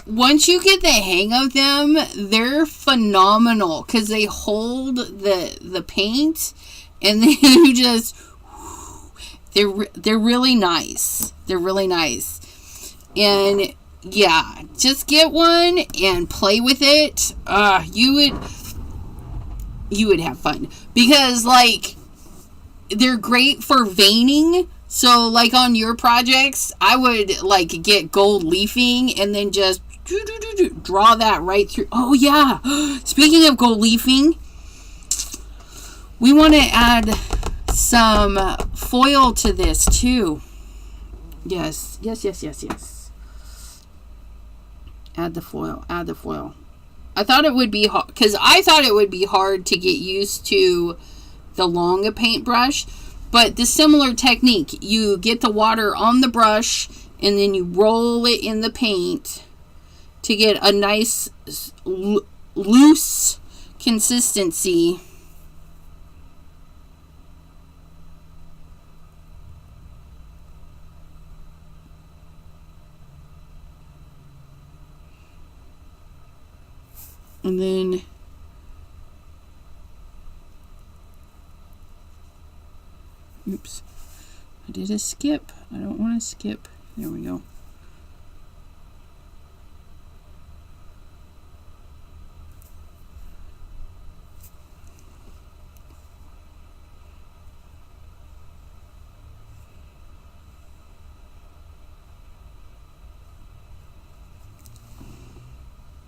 Once you get the hang of them, they're phenomenal because they hold the paint and then you just, they're really nice. They're really nice. And yeah, just get one and play with it. You would have fun because, like, they're great for veining. So, like, on your projects, I would, like, get gold leafing and then just draw that right through. Oh, yeah. Speaking of gold leafing, we want to add some foil to this, too. Yes. Add the foil. I thought it would be hard, because I thought it would be hard to get used to the long paintbrush, but the similar technique, you get the water on the brush and then you roll it in the paint to get a nice loose consistency. And then oops, I did a skip. I don't want to skip. There we go.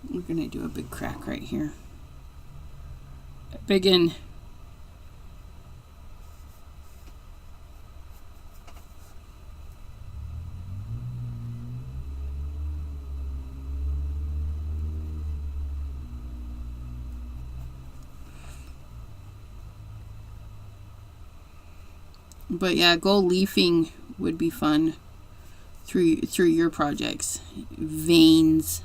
We're going to do a big crack right here. A big one. But yeah, gold leafing would be fun through your projects. Veins.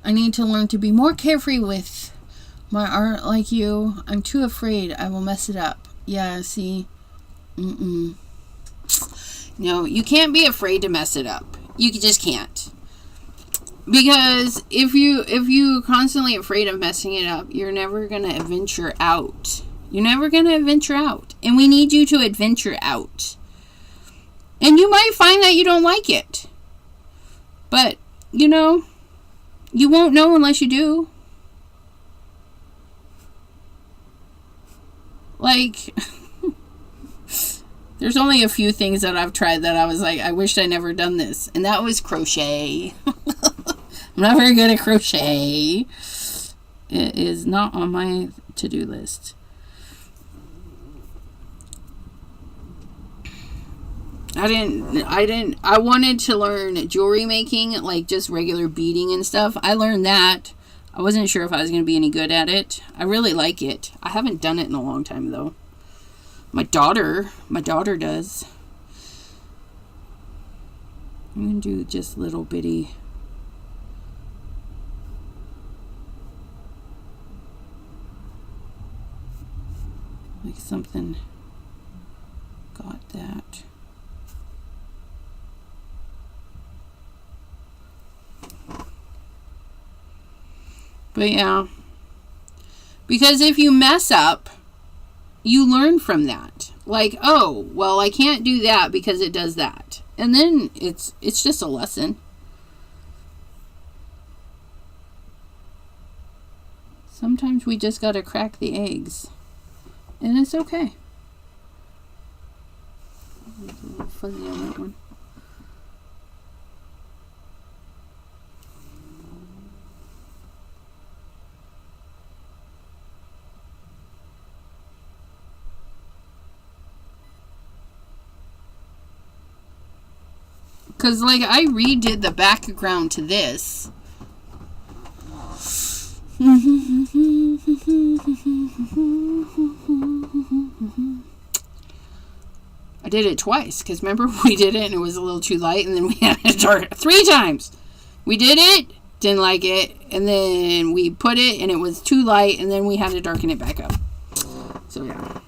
I need to learn to be more carefree with my art like you. I'm too afraid I will mess it up. Yeah, see? No, you can't be afraid to mess it up. You just can't. Because if you constantly afraid of messing it up, you're never going to adventure out. You're never going to adventure out. And we need you to adventure out. And you might find that you don't like it. But, you know, you won't know unless you do. Like, there's only a few things that I've tried that I was like, I wished I never done this. And that was crochet. I'm not very good at crochet. It is not on my to-do list. I wanted to learn jewelry making, like just regular beading and stuff. I learned that. I wasn't sure if I was going to be any good at it. I really like it. I haven't done it in a long time though. My daughter does. I'm going to do just little bitty. Like something. Got that. But yeah. Because if you mess up, you learn from that. Like, oh, well, I can't do that because it does that. And then it's just a lesson. Sometimes we just gotta crack the eggs. And it's okay. A little fuzzy on that one. Because, like, I redid the background to this. I did it twice. Because, remember, we did it and it was a little too light. And then we had it dark 3 times. We did it, didn't like it. And then we put it and it was too light. And then we had to darken it back up. So, yeah.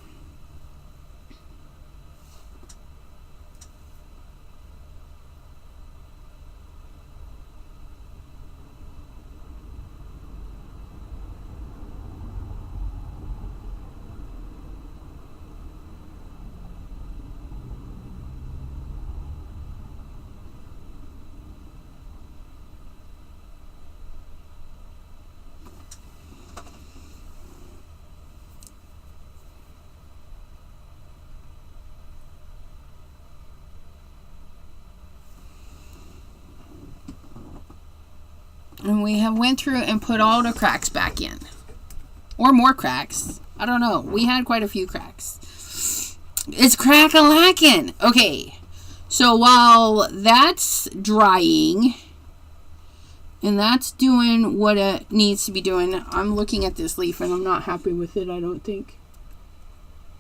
And we have went through and put all the cracks back in. Or more cracks. I don't know. We had quite a few cracks. It's crack-a-lackin'. Okay. So while that's drying, and that's doing what it needs to be doing, I'm looking at this leaf and I'm not happy with it, I don't think.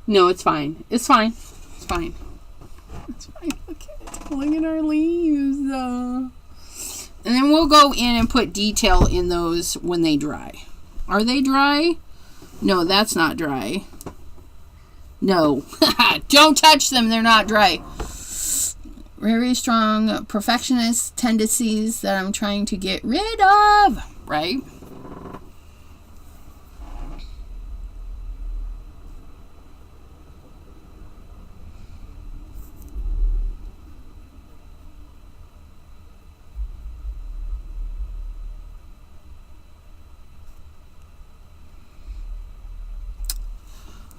No, it's fine. It's fine. It's fine. It's fine. Look at our leaves. And then we'll go in and put detail in those when they dry. Are they dry? No, that's not dry. No. Don't touch them. They're not dry. Very strong perfectionist tendencies that I'm trying to get rid of. Right?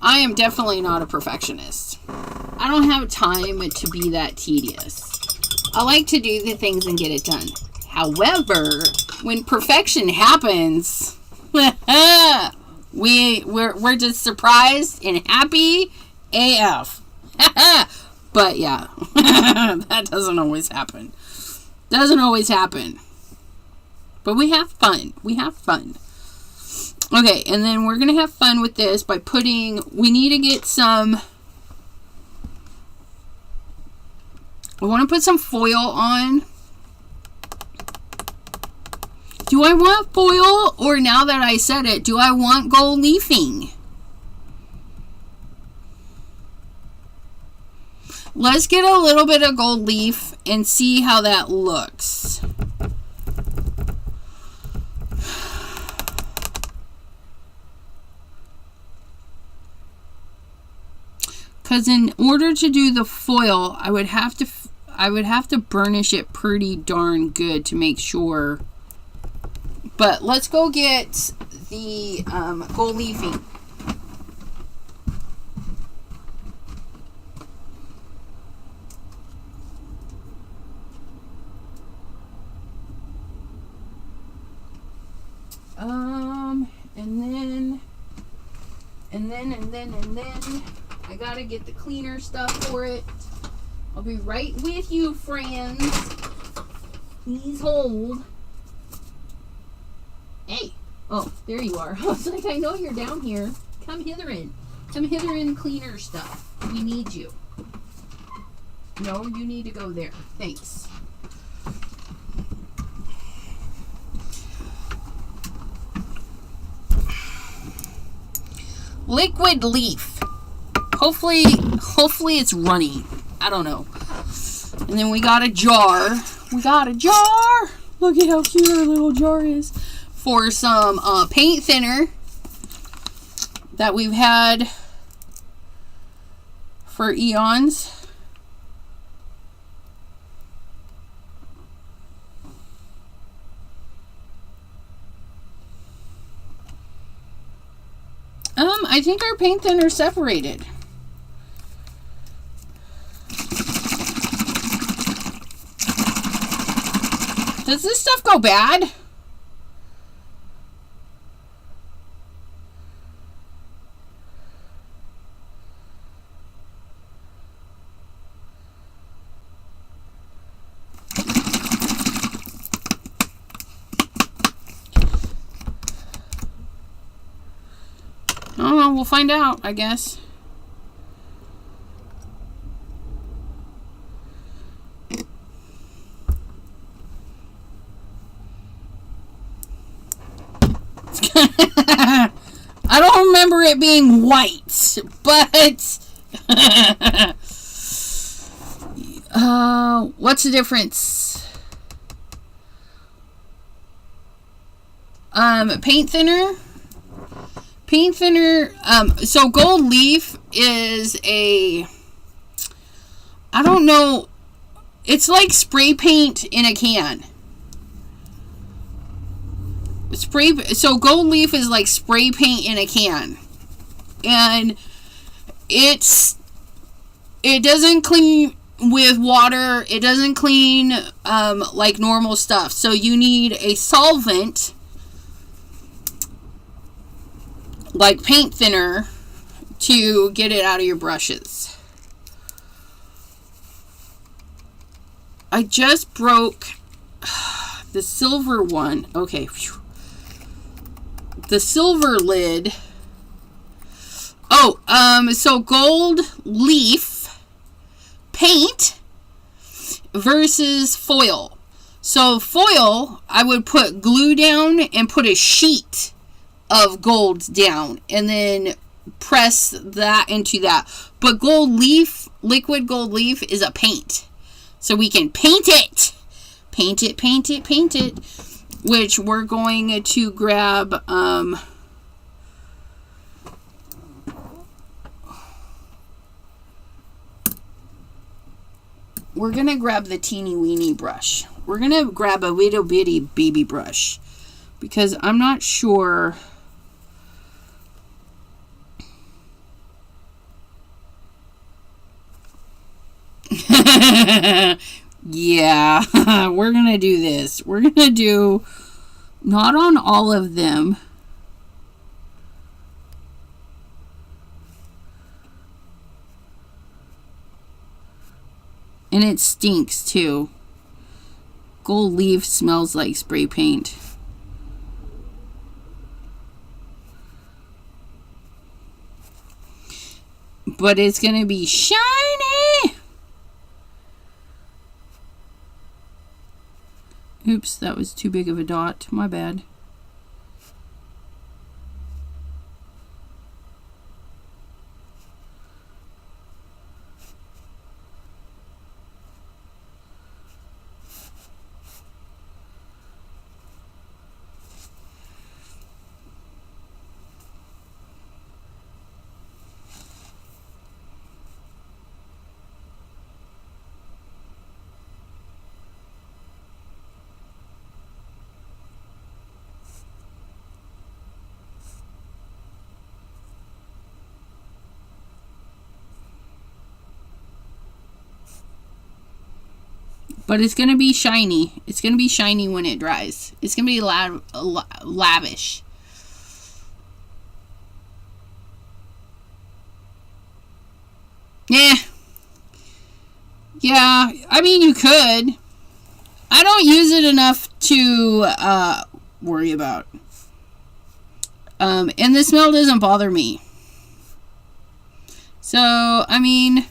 I am definitely not a perfectionist. I don't have time to be that tedious. I like to do the things and get it done. However, when perfection happens, we're just surprised and happy AF. But yeah, that doesn't always happen. Doesn't always happen. But we have fun. We have fun. Okay, and then we're going to have fun with this by putting, we need to get some, I want to put some foil on. Do I want foil, or now that I said it, do I want gold leafing? Let's get a little bit of gold leaf and see how that looks. Because in order to do the foil, I would have to burnish it pretty darn good to make sure. But let's go get the gold leafing. And then I gotta get the cleaner stuff for it. I'll be right with you, friends. Please hold. Hey! Oh, there you are. I was like, I know you're down here. Come hither in. Come hither in, cleaner stuff. We need you. No, you need to go there. Thanks. Liquid leaf. Hopefully it's runny. I don't know. And then we got a jar. Look at how cute our little jar is. For some paint thinner that we've had for eons. I think our paint thinner separated. Does this stuff go bad? Oh, we'll find out, I guess. I don't remember it being white, but what's the difference? Paint thinner. Paint thinner, so gold leaf is I don't know, it's like spray paint in a can. So gold leaf is like spray paint in a can. And it doesn't clean with water, it doesn't clean like normal stuff. So you need a solvent, like paint thinner, to get it out of your brushes. I just broke the silver one. Okay. Whew. The silver lid. Oh, so gold leaf paint versus foil. So foil, I would put glue down and put a sheet of gold down and then press that into that. But gold leaf, liquid gold leaf, is a paint. So we can paint it. Paint it. Which we're going to grab we're gonna grab the teeny weeny brush. We're gonna grab a little bitty baby brush because I'm not sure. Yeah, we're gonna do this. We're gonna do not on all of them. And it stinks too. Gold leaf smells like spray paint. But it's gonna be shiny. Oops, that was too big of a dot. My bad. But it's going to be shiny. It's going to be shiny when it dries. It's going to be lavish. Yeah. Yeah, I mean, you could. I don't use it enough to worry about. And the smell doesn't bother me. So, I mean,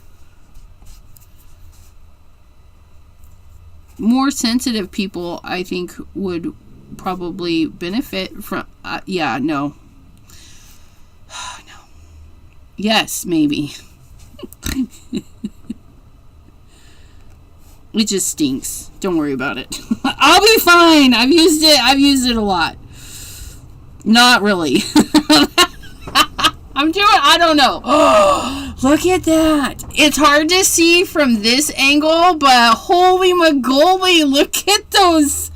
more sensitive people, I think, would probably benefit from, yeah, no. No. Yes, maybe. It just stinks. Don't worry about it. I'll be fine. I've used it a lot. Not really. I don't know. Oh, look at that. It's hard to see from this angle, but holy moly, look at those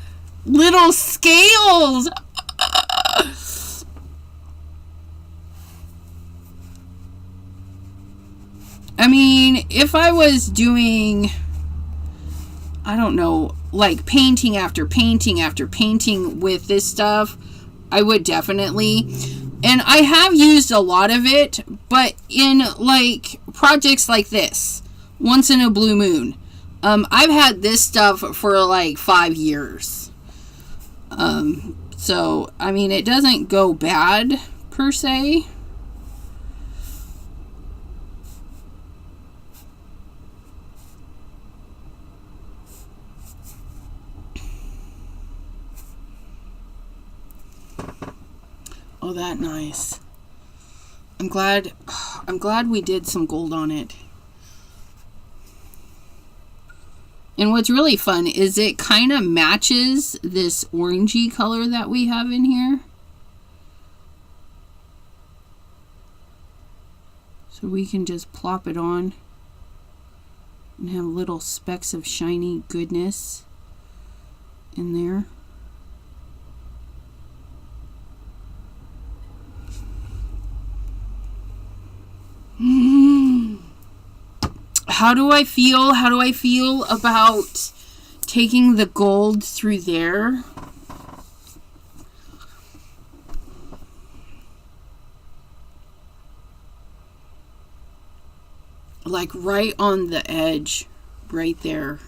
little scales. I mean, if I was doing, I don't know, like painting after painting after painting with this stuff, I would definitely. And I have used a lot of it, but in like projects like this, once in a blue moon, I've had this stuff for like 5 years. So, I mean, it doesn't go bad per se. Oh, that nice. I'm glad we did some gold on it. And what's really fun is it kind of matches this orangey color that we have in here. So we can just plop it on and have little specks of shiny goodness in there. How do I feel? How do I feel about taking the gold through there? Like right on the edge, right there.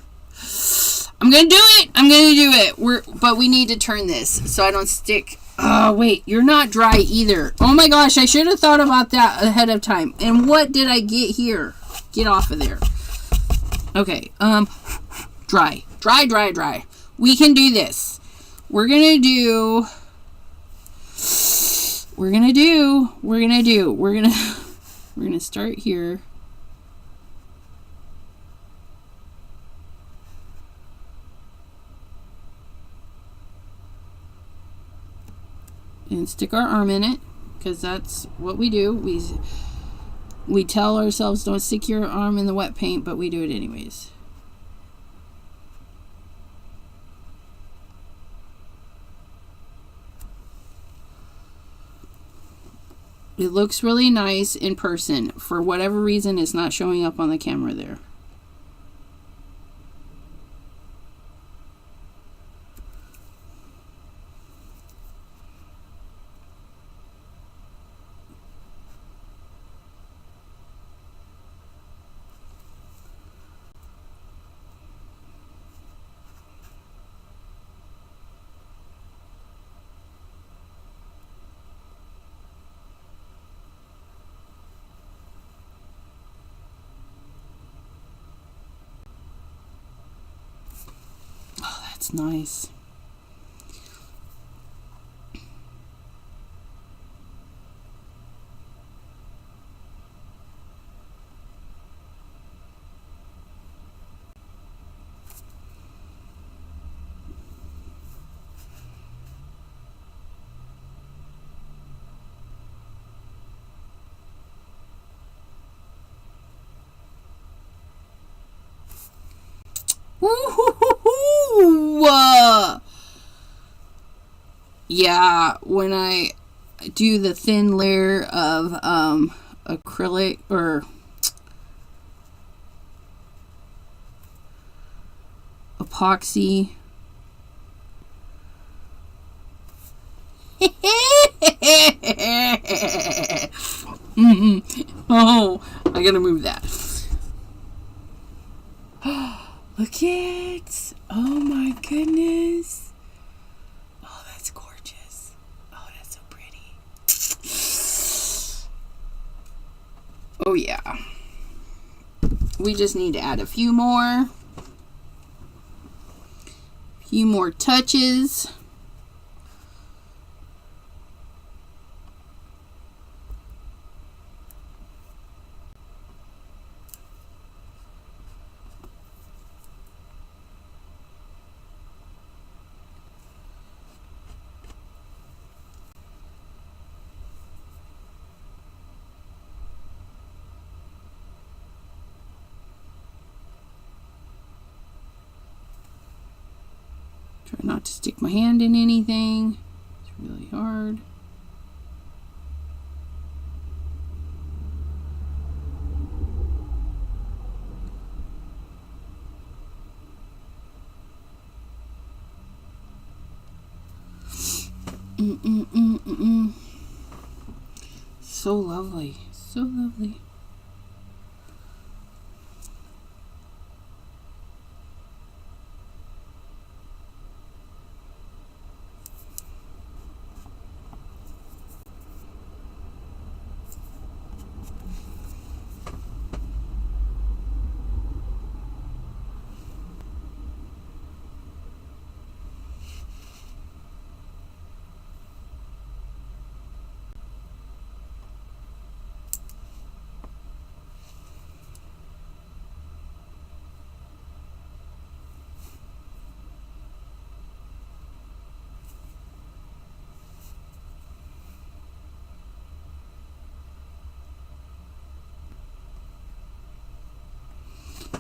I'm gonna do it. I'm gonna do it. But we need to turn this so I don't stick. Oh, wait, you're not dry either. Oh my gosh, I should have thought about that ahead of time. And what did I get here? Get off of there. Okay, dry. Dry. We can do this. We're gonna start here. And stick our arm in it, because that's what we do. We tell ourselves don't stick your arm in the wet paint, but we do it anyways. It looks really nice in person. For whatever reason, it's not showing up on the camera there. It's nice. Yeah, when I do the thin layer of acrylic or epoxy. Oh, I gotta move that. Look it. Oh my goodness. Oh, that's gorgeous. Oh, that's so pretty. Oh yeah. We just need to add a few more touches. Try not to stick my hand in anything. It's really hard. So lovely. So lovely.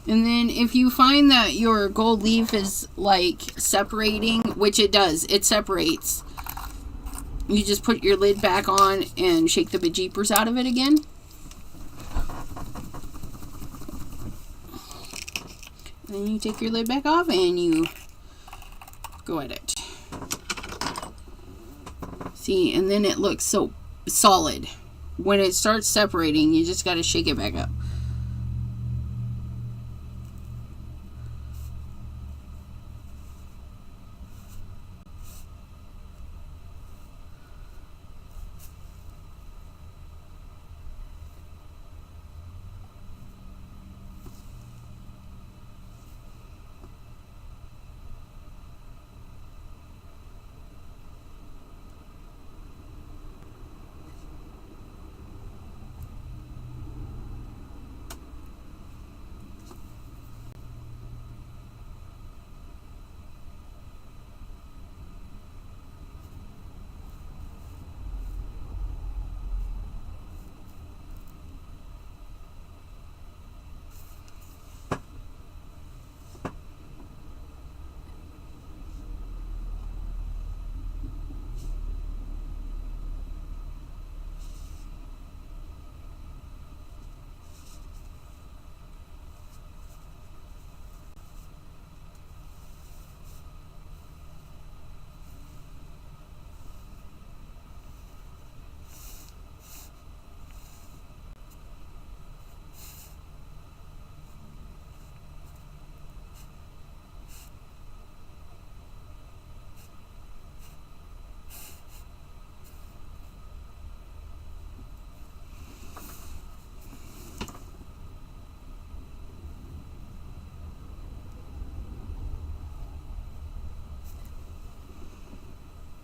And then if you find that your gold leaf is like separating, which it does, it separates, you just put your lid back on and shake the bejeepers out of it again. And then you take your lid back off and you go at it. See, and then it looks so solid. When it starts separating, you just got to shake it back up.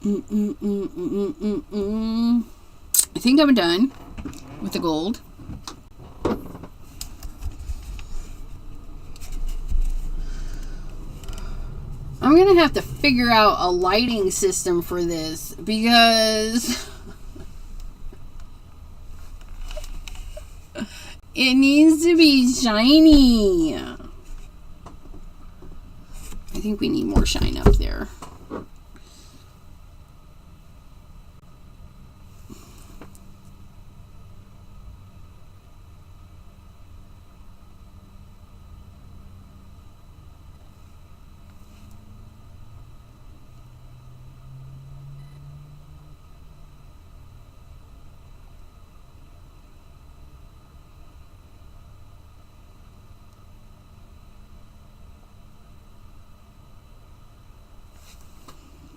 I think I'm done with the gold. I'm gonna have to figure out a lighting system for this because it needs to be shiny. think we need more shine up there.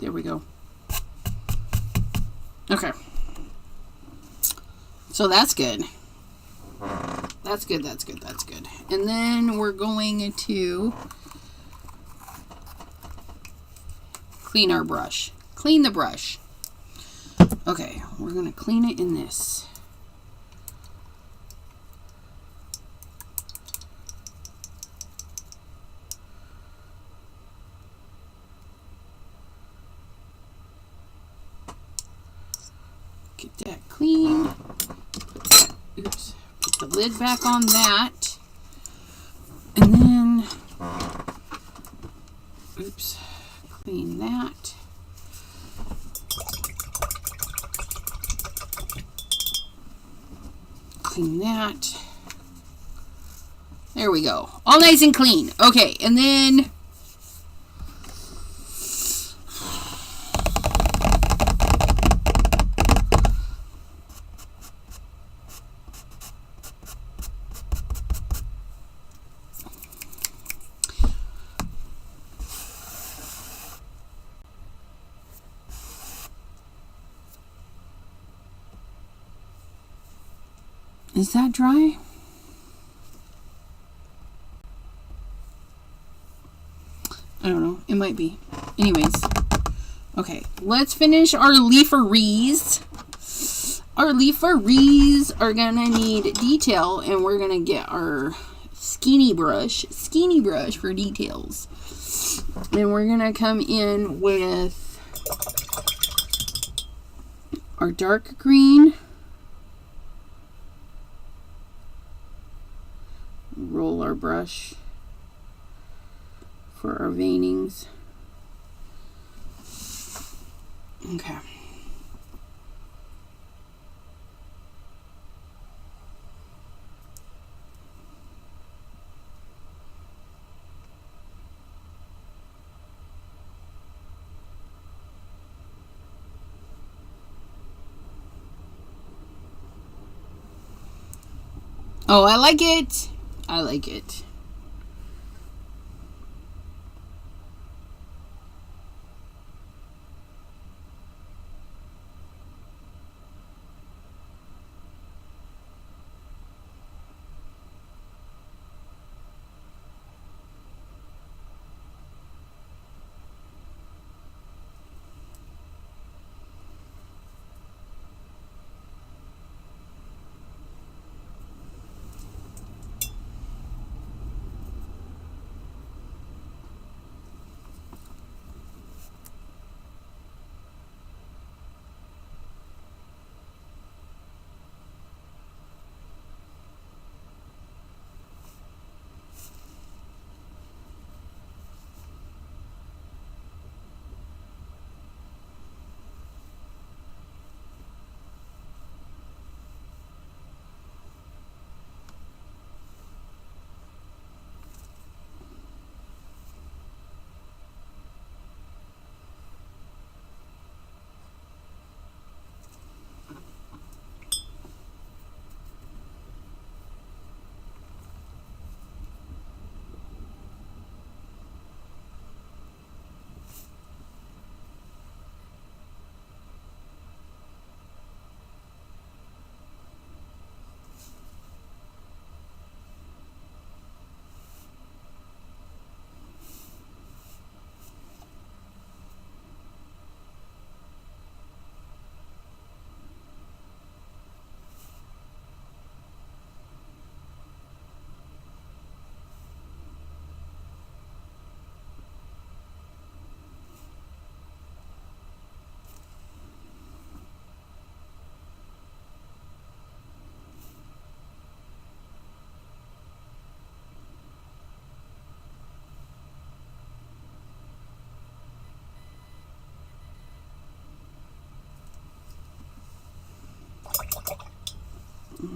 There we go. Okay. So that's good. That's good, that's good, that's good. And then we're going to clean our brush. Clean the brush. Okay, we're going to clean it in this. Get that clean. Oops. Put the lid back on that. And then, oops, clean that. Clean that. There we go. All nice and clean. Okay, and then is that dry? I don't know. It might be. Anyways. Okay. Let's finish our leaferees. Our leaferees are going to need detail. And we're going to get our skinny brush for details. And we're going to come in with our dark green. Roll our brush for our veinings. Okay. Oh, I like it. I like it.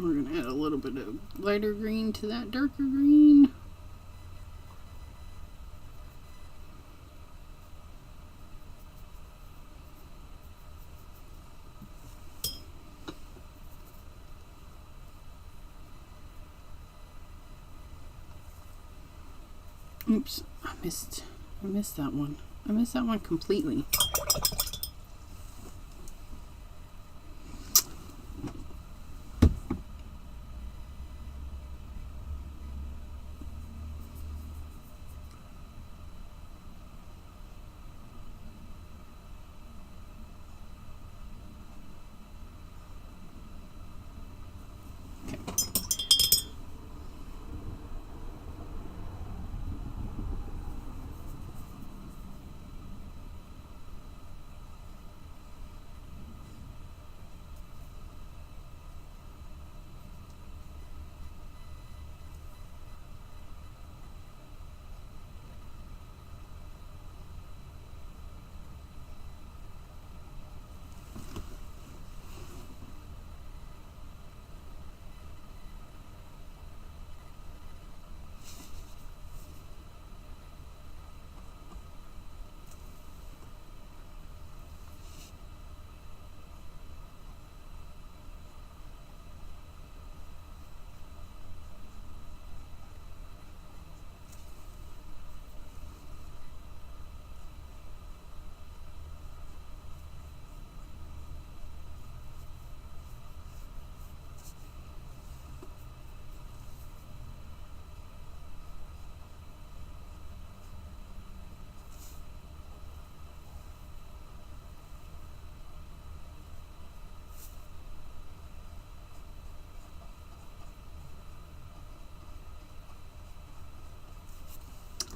We're going to add a little bit of lighter green to that darker green. Oops, I missed that one. I missed that one completely.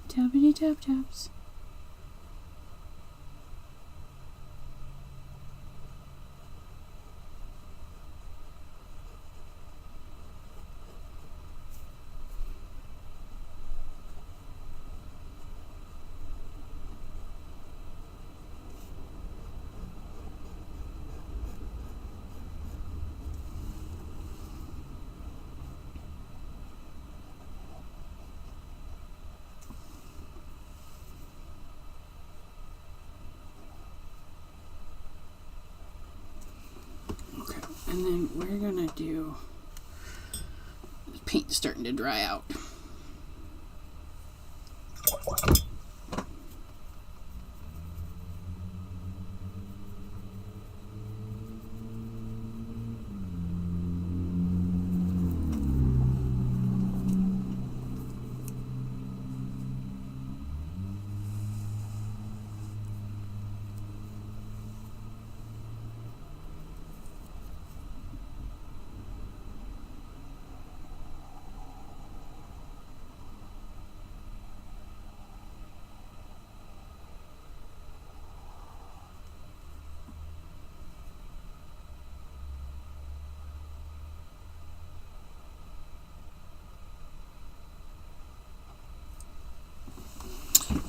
Tappity tap taps. And then we're gonna do, the paint's starting to dry out.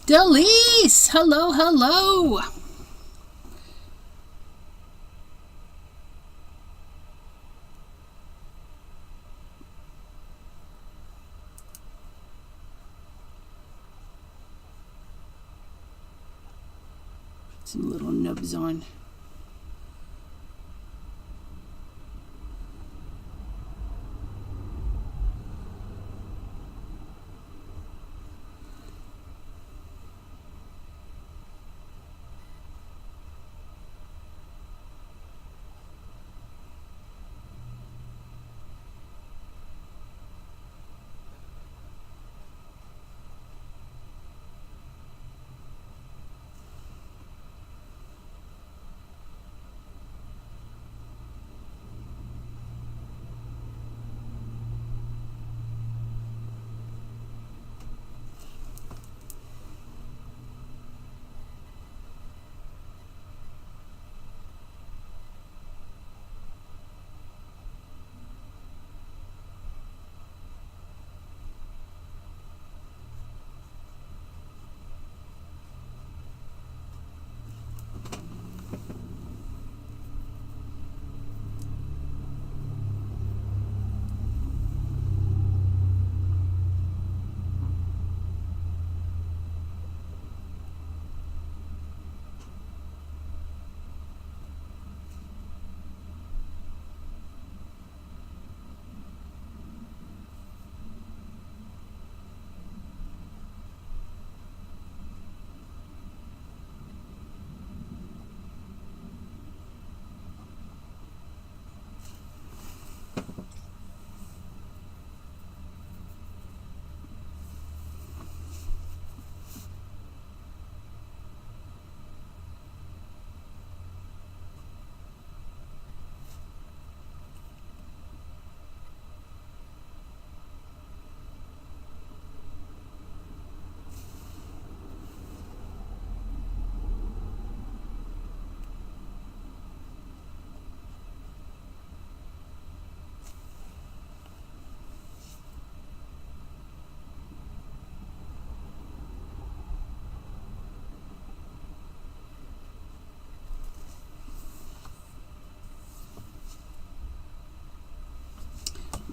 Delise! Hello, hello! Put some little nubs on.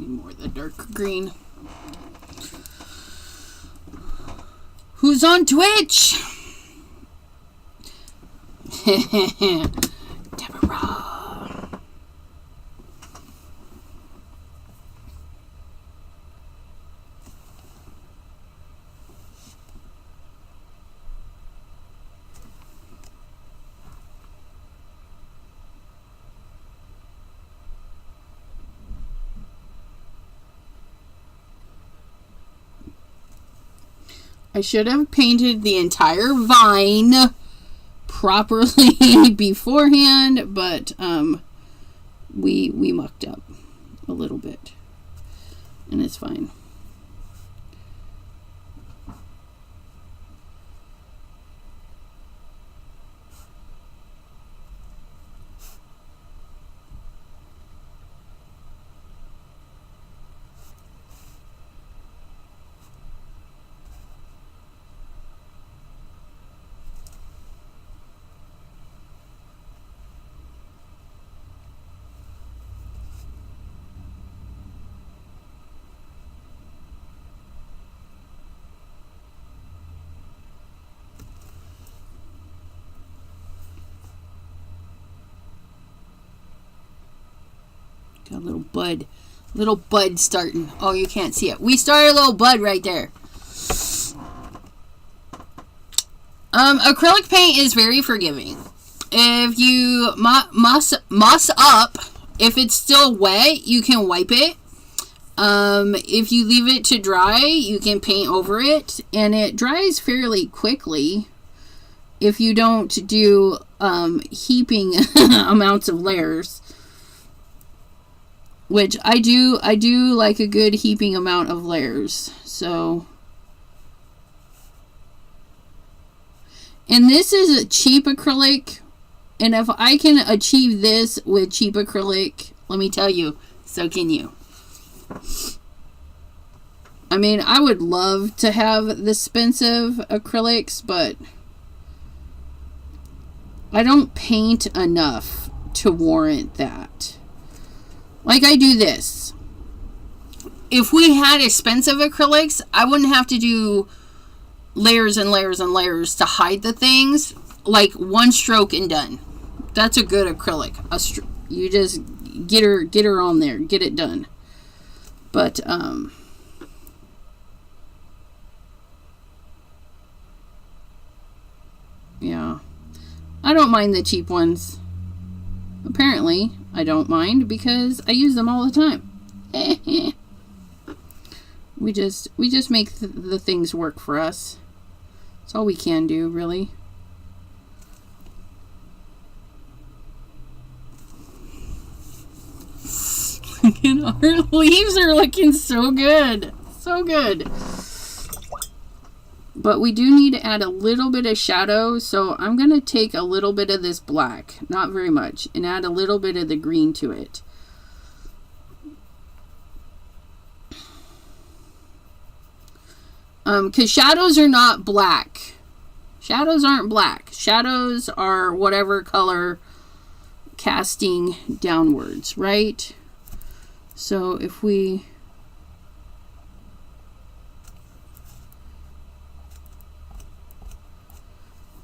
Need more of the darker green. Who's on Twitch? Deborah. I should have painted the entire vine properly beforehand, but we mucked up a little bit, and it's fine. Got a little bud starting. Oh, you can't see it. We started a little bud right there. Acrylic paint is very forgiving. If you moss up, if it's still wet, you can wipe it. If you leave it to dry, you can paint over it, and it dries fairly quickly if you don't do heaping amounts of layers. Which I do like a good heaping amount of layers. So, and this is a cheap acrylic, and if I can achieve this with cheap acrylic, let me tell you, so can you. I mean, I would love to have the expensive acrylics, but I don't paint enough to warrant that. Like I do this. If we had expensive acrylics, I wouldn't have to do layers and layers and layers to hide the things. Like one stroke and done. That's a good acrylic. You just get her on there, get it done. But yeah, I don't mind the cheap ones. Apparently, I don't mind because I use them all the time. We just make the things work for us. That's all we can do, really. Our leaves are looking so good. So good. But we do need to add a little bit of shadow, so I'm going to take a little bit of this black, not very much, and add a little bit of the green to it. Because shadows are not black. Shadows aren't black. Shadows are whatever color casting downwards, right? So if we...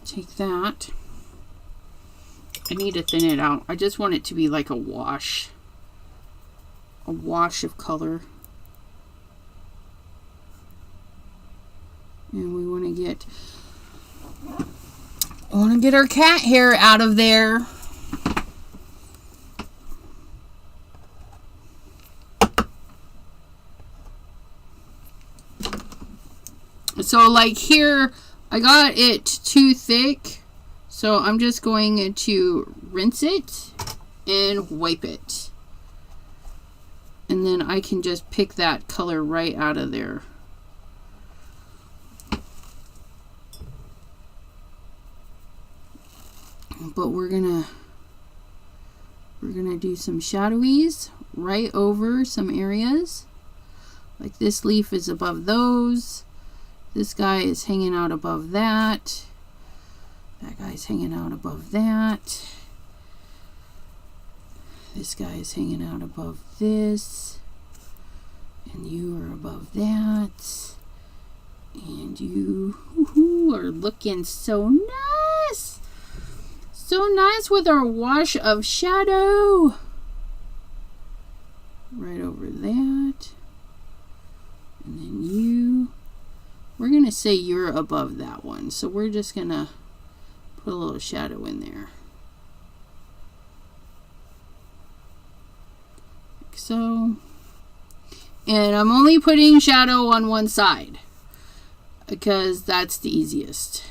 take that. I need to thin it out. I just want it to be like a wash. A wash of color. And we want to get our cat hair out of there. So like here, I got it too thick, so I'm just going to rinse it and wipe it. And then I can just pick that color right out of there. But we're gonna do some shadowies right over some areas. Like this leaf is above those. This guy is hanging out above that. That guy's hanging out above that. This guy is hanging out above this. And you are above that. And you are looking so nice. So nice with our wash of shadow. Right over that. And then you. We're going to say you're above that one. So we're just going to put a little shadow in there. Like so. And I'm only putting shadow on one side because that's the easiest.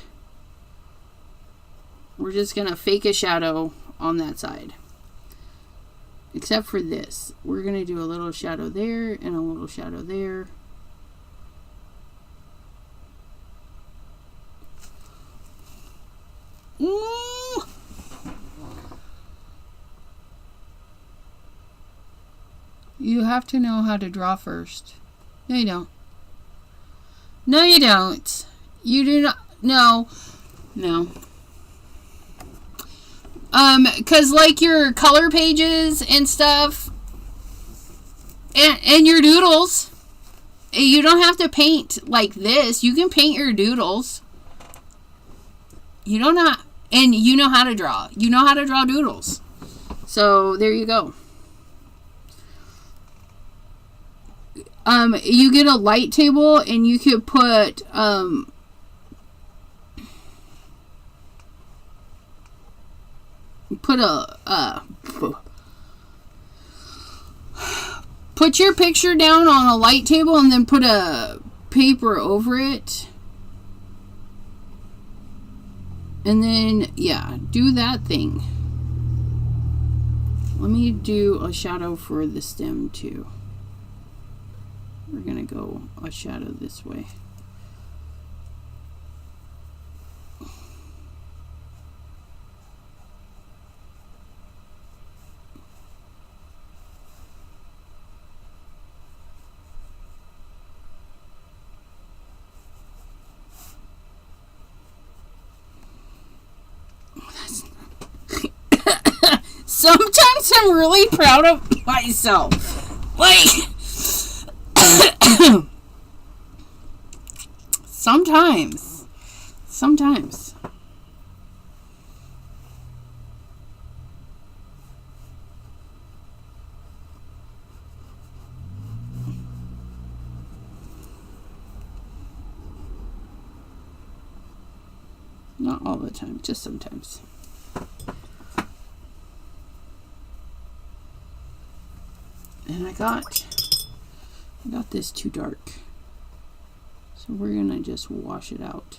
We're just going to fake a shadow on that side. Except for this. We're going to do a little shadow there and a little shadow there. Ooh. You have to know how to draw first. No, you don't. No, you don't. You do not. No. No. Because like your color pages and stuff, and your doodles, you don't have to paint like this. You can paint your doodles. You don't know, and you know how to draw. You know how to draw doodles. So there you go. You get a light table, and you could put put your picture down on a light table, and then put a paper over it. And then, yeah, do that thing. Let me do a shadow for the stem, too. We're going to go a shadow this way. Sometimes I'm really proud of myself. Like, sometimes. Not all the time, just sometimes. And I got this too dark. So we're going to just wash it out.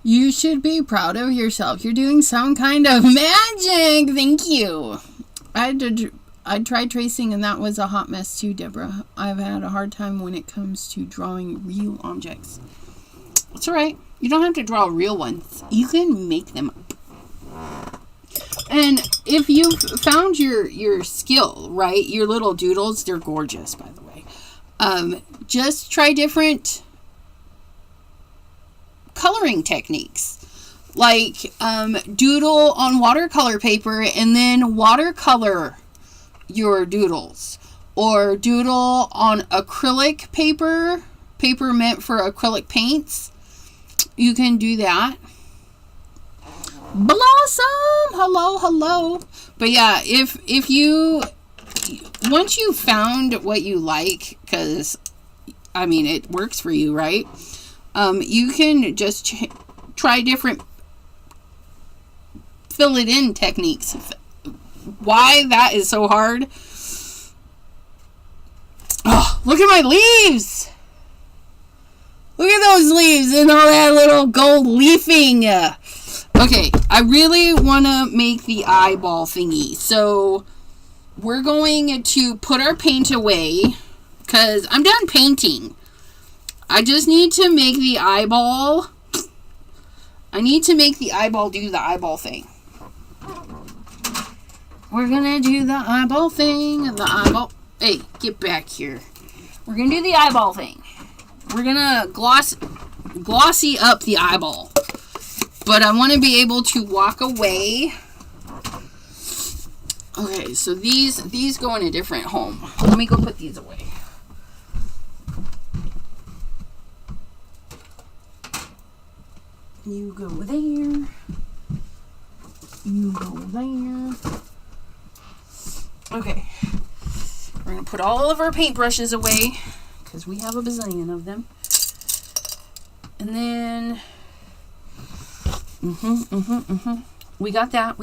You should be proud of yourself. You're doing some kind of magic. Thank you. I tried tracing, and that was a hot mess too, Deborah. I've had a hard time when it comes to drawing real objects. It's all right. You don't have to draw real ones. You can make them up. And if you've found your skill, right, your little doodles, they're gorgeous, by the way. Just try different coloring techniques. Like doodle on watercolor paper and then watercolor your doodles, or doodle on acrylic paper meant for acrylic paints. You can do that. Blossom, hello. But yeah, if you, once you found what you like, because I mean it works for you, right? You can just try different fill it in techniques. Why that is so hard? Oh, look at my leaves! Look at those leaves and all that little gold leafing. Okay, I really want to make the eyeball thingy. So we're going to put our paint away because I'm done painting. I just need to make the eyeball. I need to make the eyeball do the eyeball thing. We're gonna do the eyeball thing. The eyeball. Hey, get back here. We're gonna do the eyeball thing. We're gonna glossy up the eyeball. But I want to be able to walk away. Okay, so these go in a different home. Let me go put these away. You go there. You go there. Okay. We're going to put all of our paintbrushes away because we have a bazillion of them. And then we got that.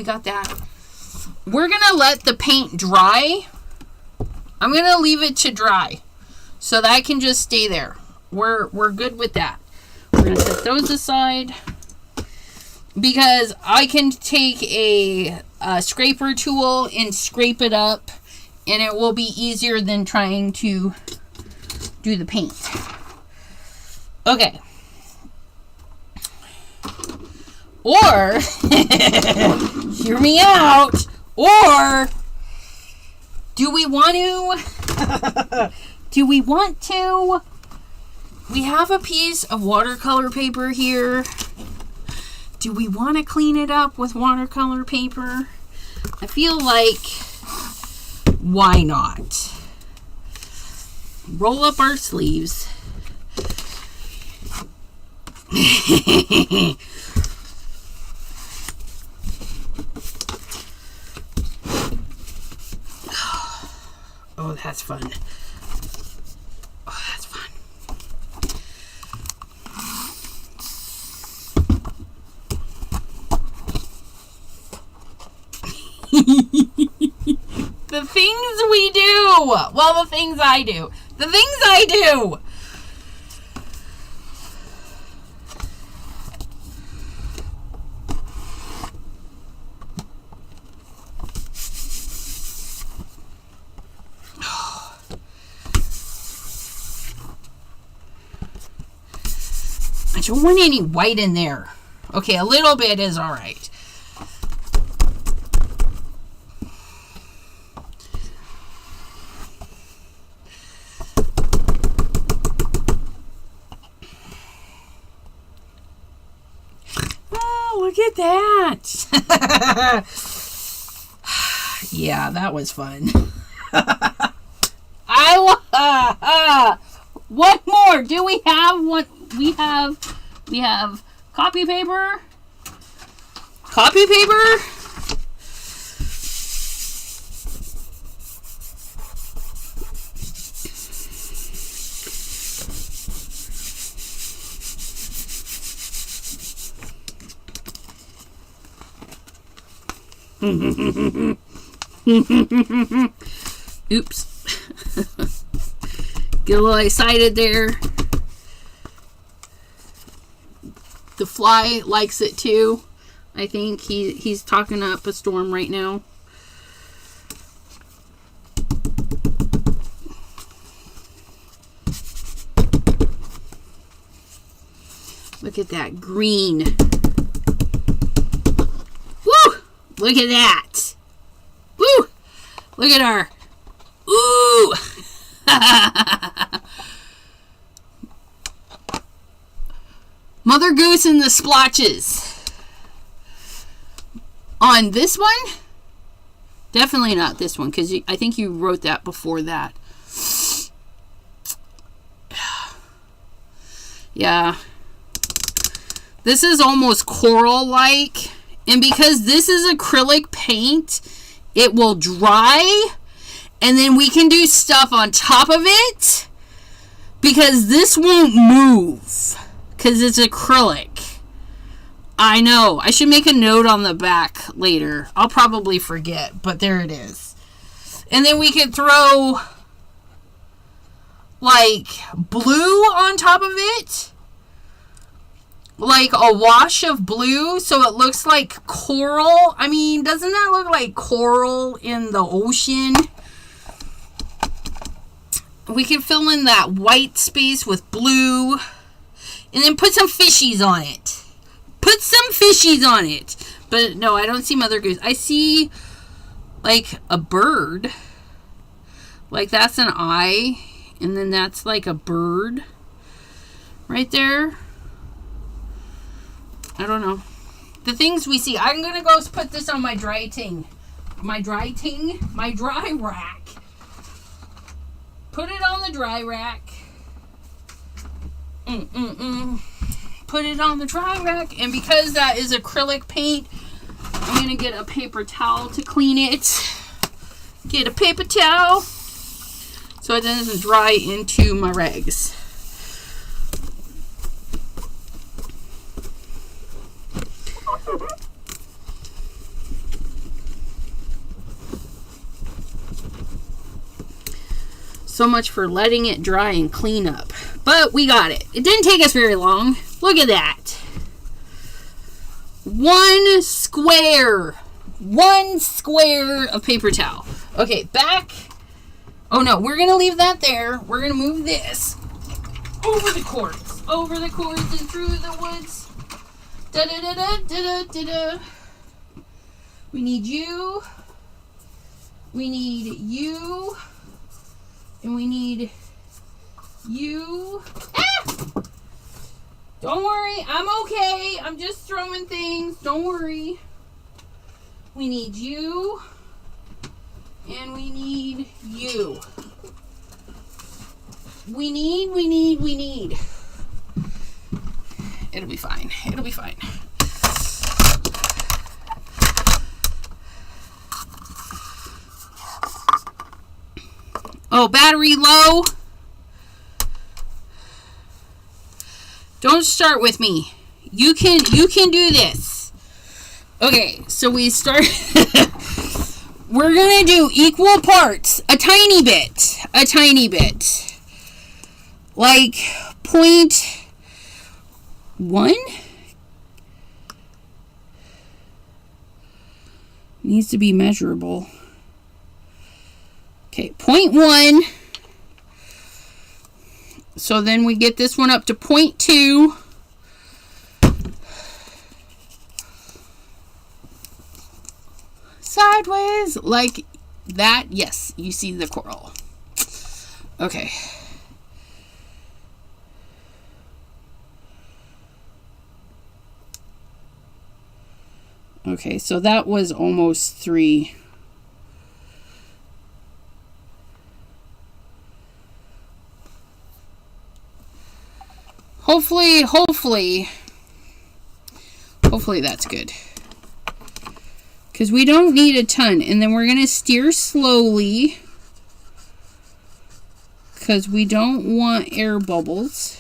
We're going to let the paint dry. I'm going to leave it to dry so that I can just stay there. We're good with that. We're going to set those aside because I can take a scraper tool and scrape it up, and it will be easier than trying to do the paint. Okay. Or, hear me out, or do we want to? We have a piece of watercolor paper here. Do we want to clean it up with watercolor paper? I feel like, why not? Roll up our sleeves. Oh, that's fun. Oh, that's fun. The things we do. Well, the things I do. The things I do. I don't want any white in there. Okay, a little bit is all right. Oh, look at that. Yeah, that was fun. What more? Do we have what we have? We have copy paper. Copy paper. Oops. Get a little excited there. The fly likes it too. I think he's talking up a storm right now. Look at that green. Woo! Look at that. Woo! Look at her. Ooh! Mother Goose and the splotches. On this one? Definitely not this one, because I think you wrote that before that. Yeah. This is almost coral-like. And because this is acrylic paint, it will dry. And then we can do stuff on top of it. Because this won't move. Because it's acrylic. I know. I should make a note on the back later. I'll probably forget. But there it is. And then we can throw like blue on top of it. Like a wash of blue, so it looks like coral. I mean, doesn't that look like coral in the ocean? We can fill in that white space with blue. And then put some fishies on it. Put some fishies on it. But no, I don't see Mother Goose. I see like a bird. Like that's an eye. And then that's like a bird. Right there. I don't know. The things we see. I'm going to go put this on my dry ting. My dry rack. Put it on the dry rack. Put it on the dry rack. And because that is acrylic paint, I'm going to get a paper towel to clean it. Get a paper towel so it doesn't dry into my rags. So much for letting it dry and clean up. But we got it. It didn't take us very long. Look at that. One square of paper towel. Okay, back. Oh no, we're going to leave that there. We're going to move this over the cords. Over the cords and through the woods. Da-da-da-da-da-da-da. We need you. We need you. And we need you. Ah! Don't worry. I'm okay. I'm just throwing things. Don't worry. We need you. And we need you. We need. It'll be fine. It'll be fine. Oh, battery low. Don't start with me. You can do this. Okay, so we start. We're gonna do equal parts. A tiny bit. Like 0.1. Needs to be measurable. Okay, 0.1. So then we get this one up to 0.2. Sideways, like that. Yes, you see the coral. Okay. Okay, so that was almost 3. Hopefully that's good. Because we don't need a ton. And then we're going to steer slowly. Because we don't want air bubbles.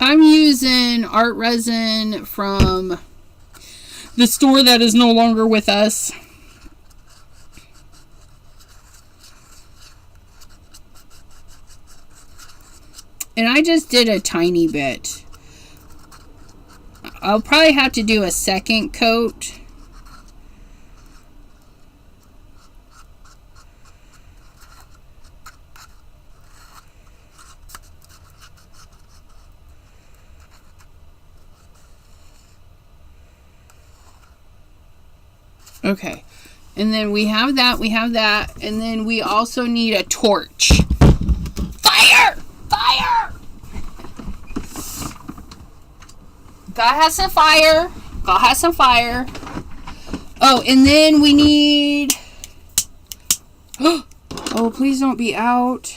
I'm using art resin from the store that is no longer with us. And I just did a tiny bit. I'll probably have to do a second coat. Okay, and then we have that, and then we also need a torch. Fire! Fire! God has some fire. God has some fire. Oh, and then we need... Oh, please don't be out.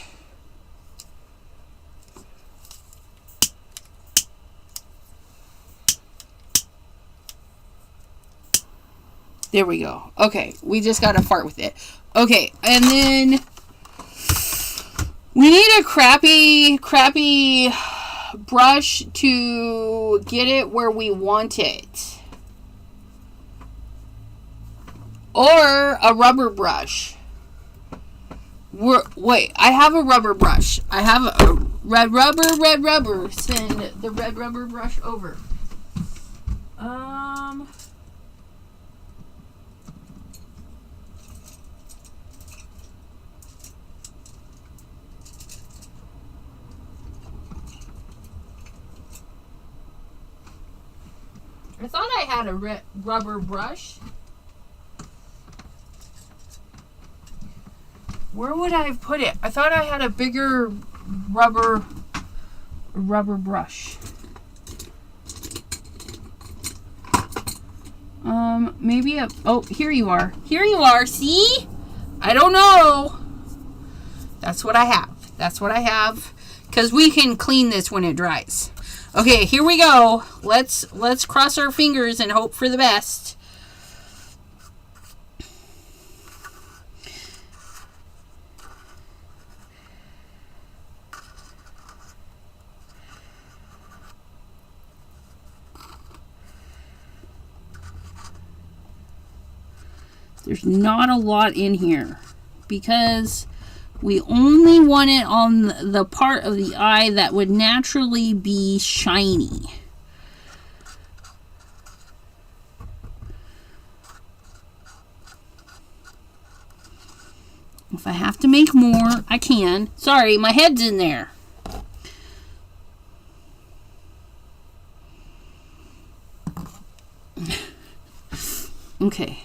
There we go. Okay, we just got to fart with it. Okay, and then we need a crappy brush to get it where we want it. Or a rubber brush. Wait, I have a rubber brush. I have a red rubber. Send the red rubber brush over. I thought I had a red rubber brush. Where would I have put it? I thought I had a bigger rubber brush. Maybe a... Oh, here you are. Here you are. See? I don't know. That's what I have. That's what I have. Because we can clean this when it dries. Okay, here we go. Let's cross our fingers and hope for the best. There's not a lot in here because we only want it on the part of the eye that would naturally be shiny. If I have to make more, I can. Sorry, my head's in there. Okay.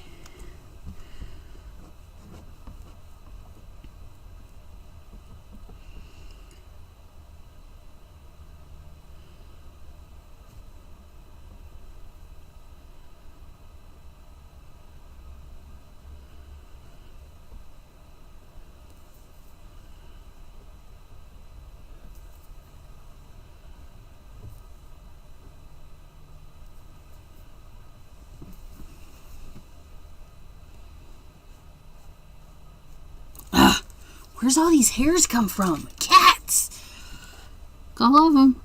Where's all these hairs come from? Cats! I love them.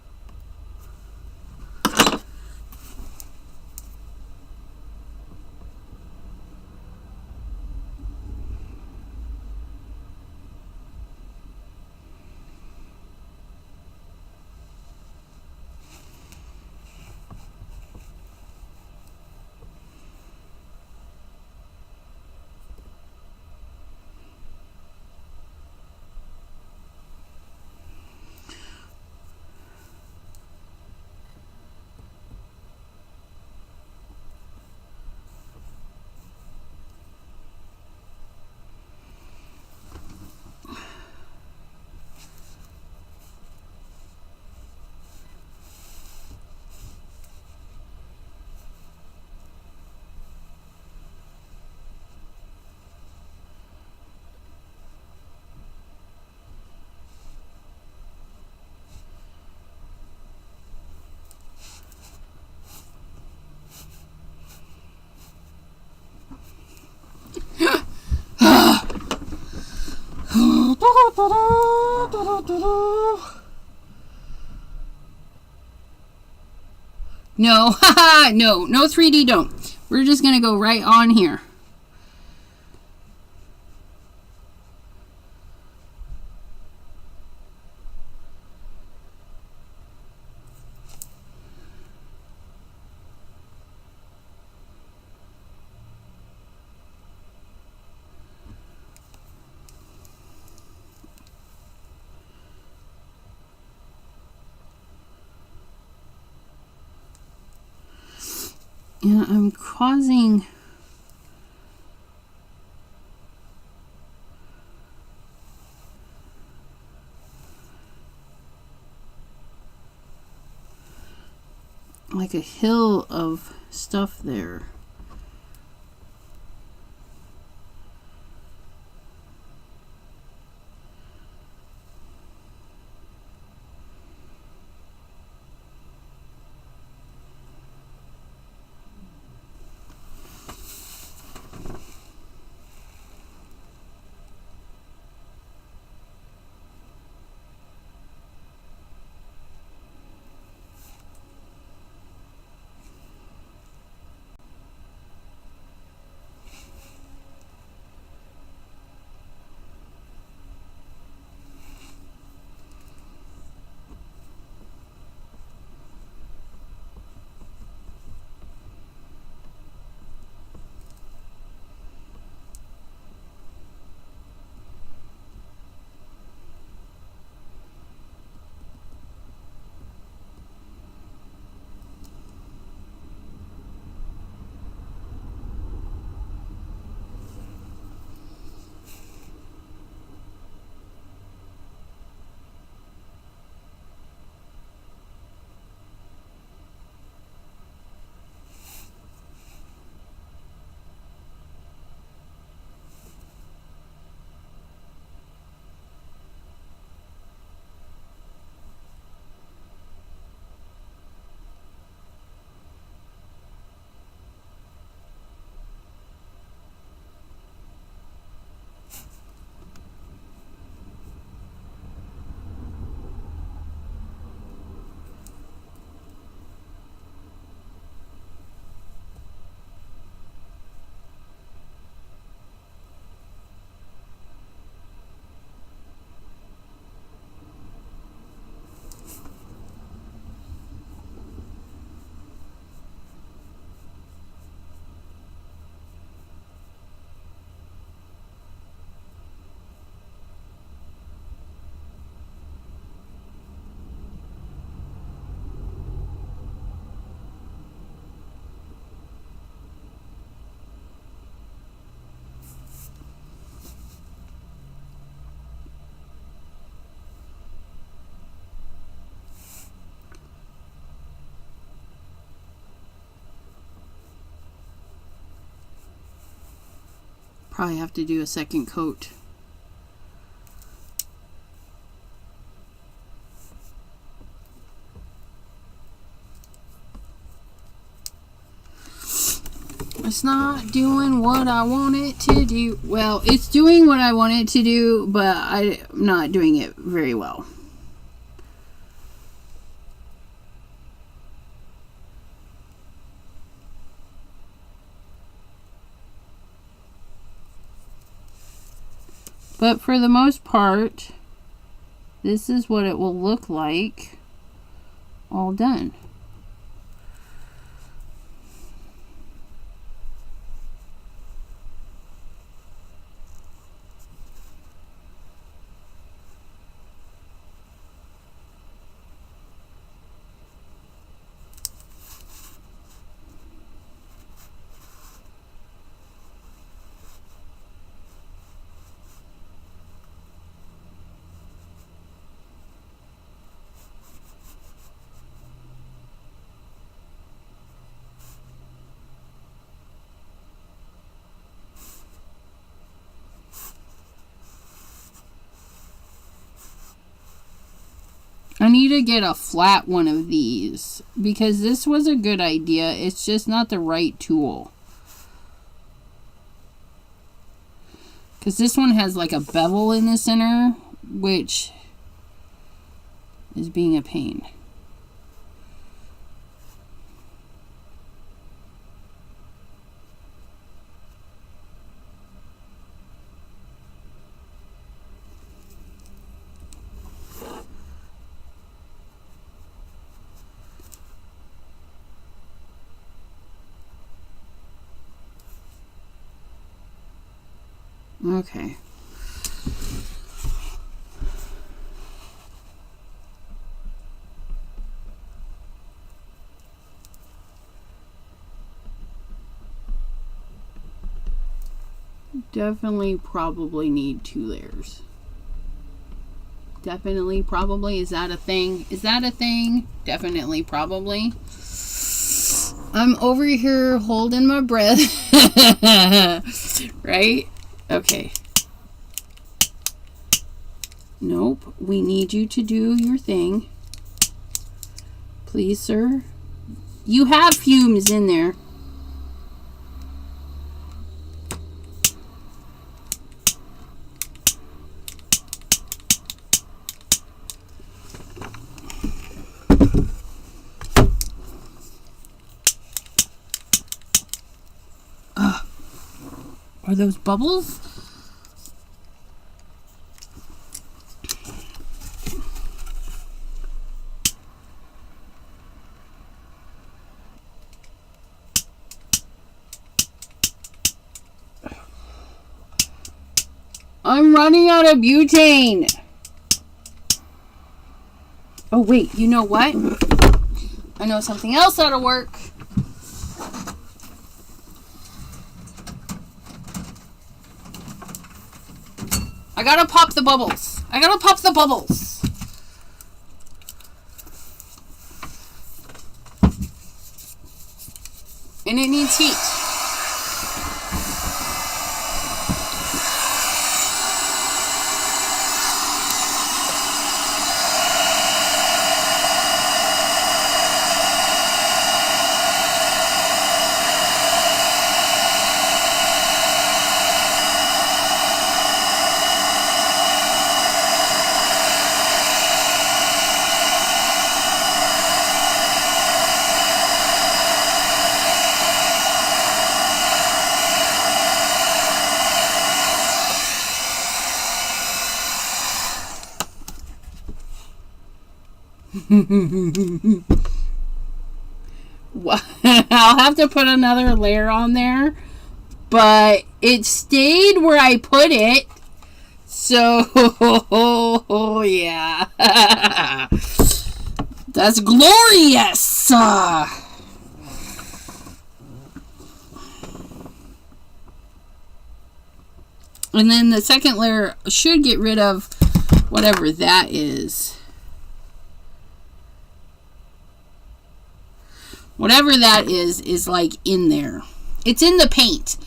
No, haha, no 3D don't. We're just going to go right on here. And I'm causing like a hill of stuff there. Probably have to do a second coat. It's not doing what I want it to do. Well, it's doing what I want it to do, but I'm not doing it very well. But for the most part, this is what it will look like all done. I need to get a flat one of these because this was a good idea. It's just not the right tool. Because this one has like a bevel in the center, which is being a pain. Okay. Definitely probably need 2 layers. Definitely probably. Is that a thing? Is that a thing? Definitely probably. I'm over here holding my breath. Right? Okay. Nope. We need you to do your thing. Please, sir. You have fumes in there. Are those bubbles? I'm running out of butane. Oh, wait. You know what? I know something else that'll work. I gotta pop the bubbles. I gotta pop the bubbles. And it needs heat. I'll have to put another layer on there, but it stayed where I put it, so yeah. That's glorious. And then the second layer should get rid of whatever that is. Whatever that is like in there. It's in the paint.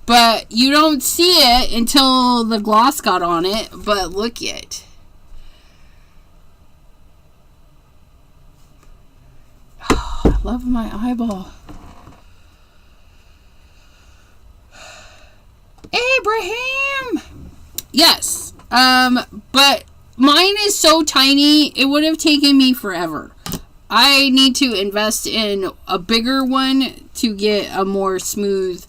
But you don't see it until the gloss got on it. But look it. Oh, I love my eyeball. Abraham! Yes. But mine is so tiny, it would have taken me forever. I need to invest in a bigger one to get a more smooth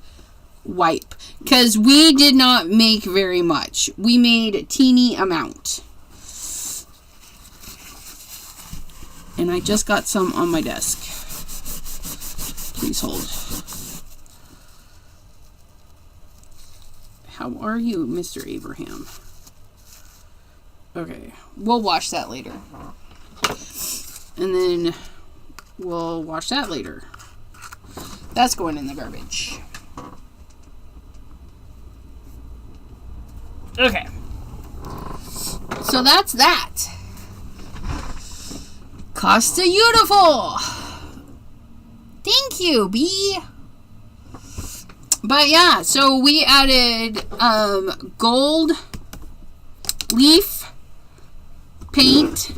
wipe. Because we did not make very much. We made a teeny amount. And I just got some on my desk. Please hold. How are you, Mr. Abraham? Okay, we'll wash that later. And then we'll wash that later. That's going in the garbage. Okay. So that's that. Costa beautiful. Thank you, B. But yeah, so we added gold leaf paint.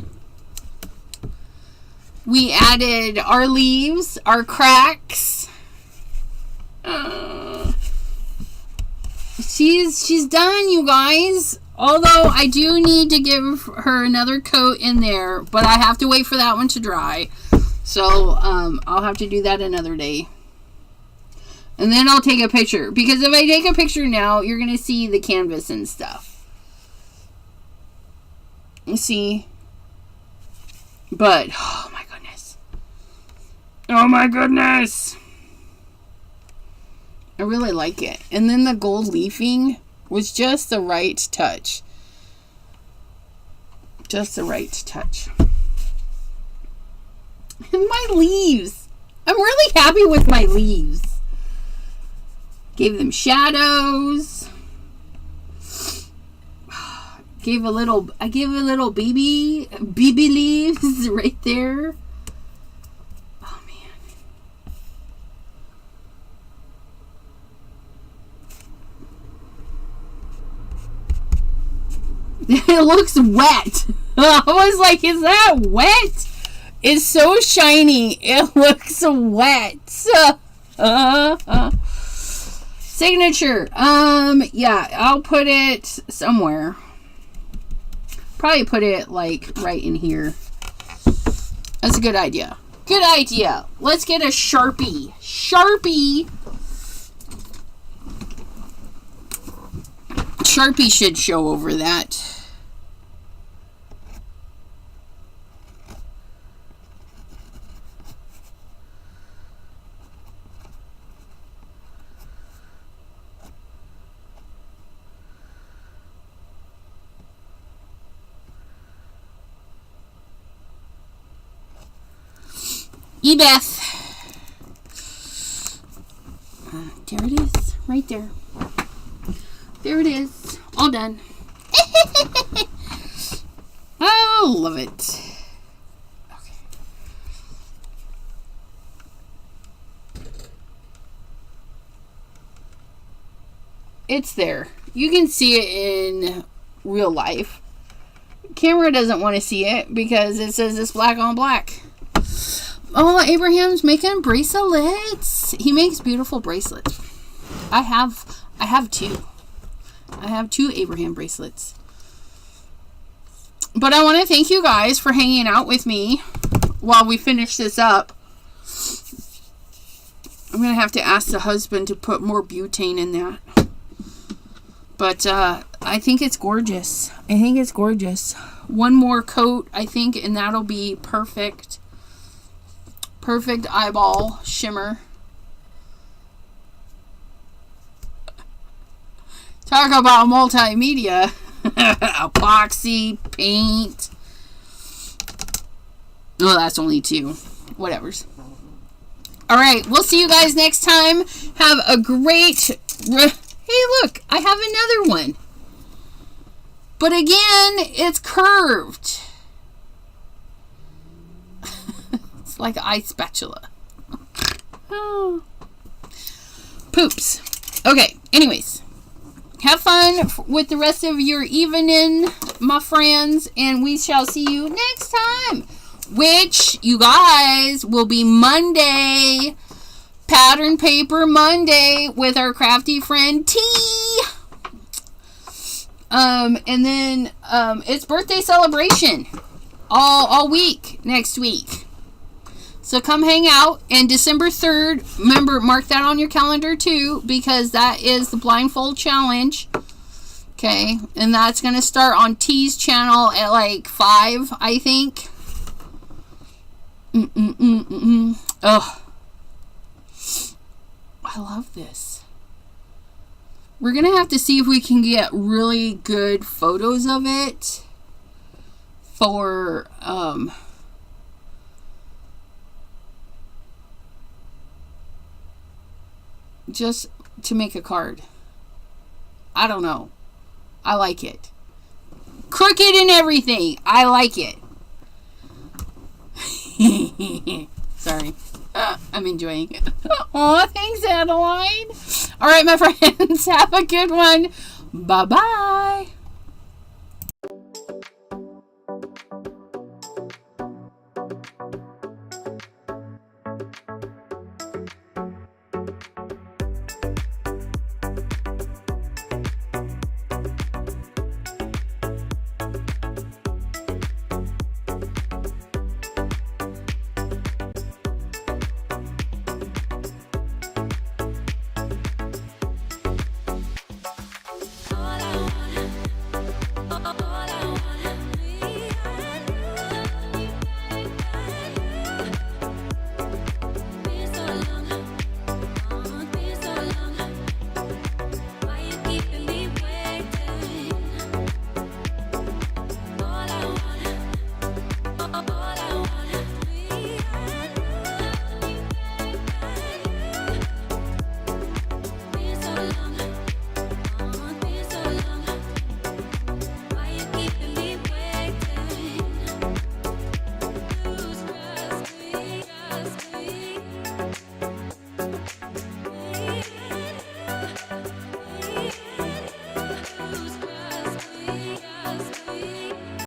We added our leaves, our cracks. She's done, you guys. Although I do need to give her another coat in there, but I have to wait for that one to dry. So I'll have to do that another day. And then I'll take a picture. Because if I take a picture now, you're going to see the canvas and stuff. You see? But, oh my goodness. Oh my goodness. I really like it. And then the gold leafing. was just the right touch. Just the right touch. And my leaves. I'm really happy with my leaves. Gave them shadows. I gave a little baby leaves right there. Oh man. It looks wet. I was like, is that wet? It's so shiny. It looks wet. Signature. Yeah, I'll put it somewhere. Probably put it like right in here. That's a good idea. Good idea. Let's get a Sharpie. Sharpie. Sharpie should show over that. Ebeth. There it is. Right there. There it is. All done. Oh, love it. Okay. It's there. You can see it in real life. Camera doesn't want to see it because it says it's black on black. Oh, Abraham's making bracelets. He makes beautiful bracelets. I have two. I have 2 Abraham bracelets. But I want to thank you guys for hanging out with me while we finish this up. I'm going to have to ask the husband to put more butane in that. But I think it's gorgeous. I think it's gorgeous. One more coat, I think, and that'll be perfect. Perfect eyeball shimmer. Talk about multimedia. Epoxy, paint. Oh, that's only 2. Whatevers. Alright, we'll see you guys next time. Have a great... Hey, look, I have another one. But again, it's curved. It's like an ice spatula. Oh. Poops. Okay, anyways. Have fun with the rest of your evening, my friends. And we shall see you next time. Which, you guys, will be Monday. Pattern Paper Monday with our crafty friend T. And then it's birthday celebration all week next week. So come hang out. And December 3rd, remember, mark that on your calendar too, because that is the blindfold challenge. Okay, and that's going to start on T's channel at like 5, I think. Oh, I love this. We're going to have to see if we can get really good photos of it for, just to make a card. I don't know. I like it. Crooked and everything. I like it. Sorry. I'm enjoying it. Oh, thanks, Adeline. All right, my friends. Have a good one. Bye-bye.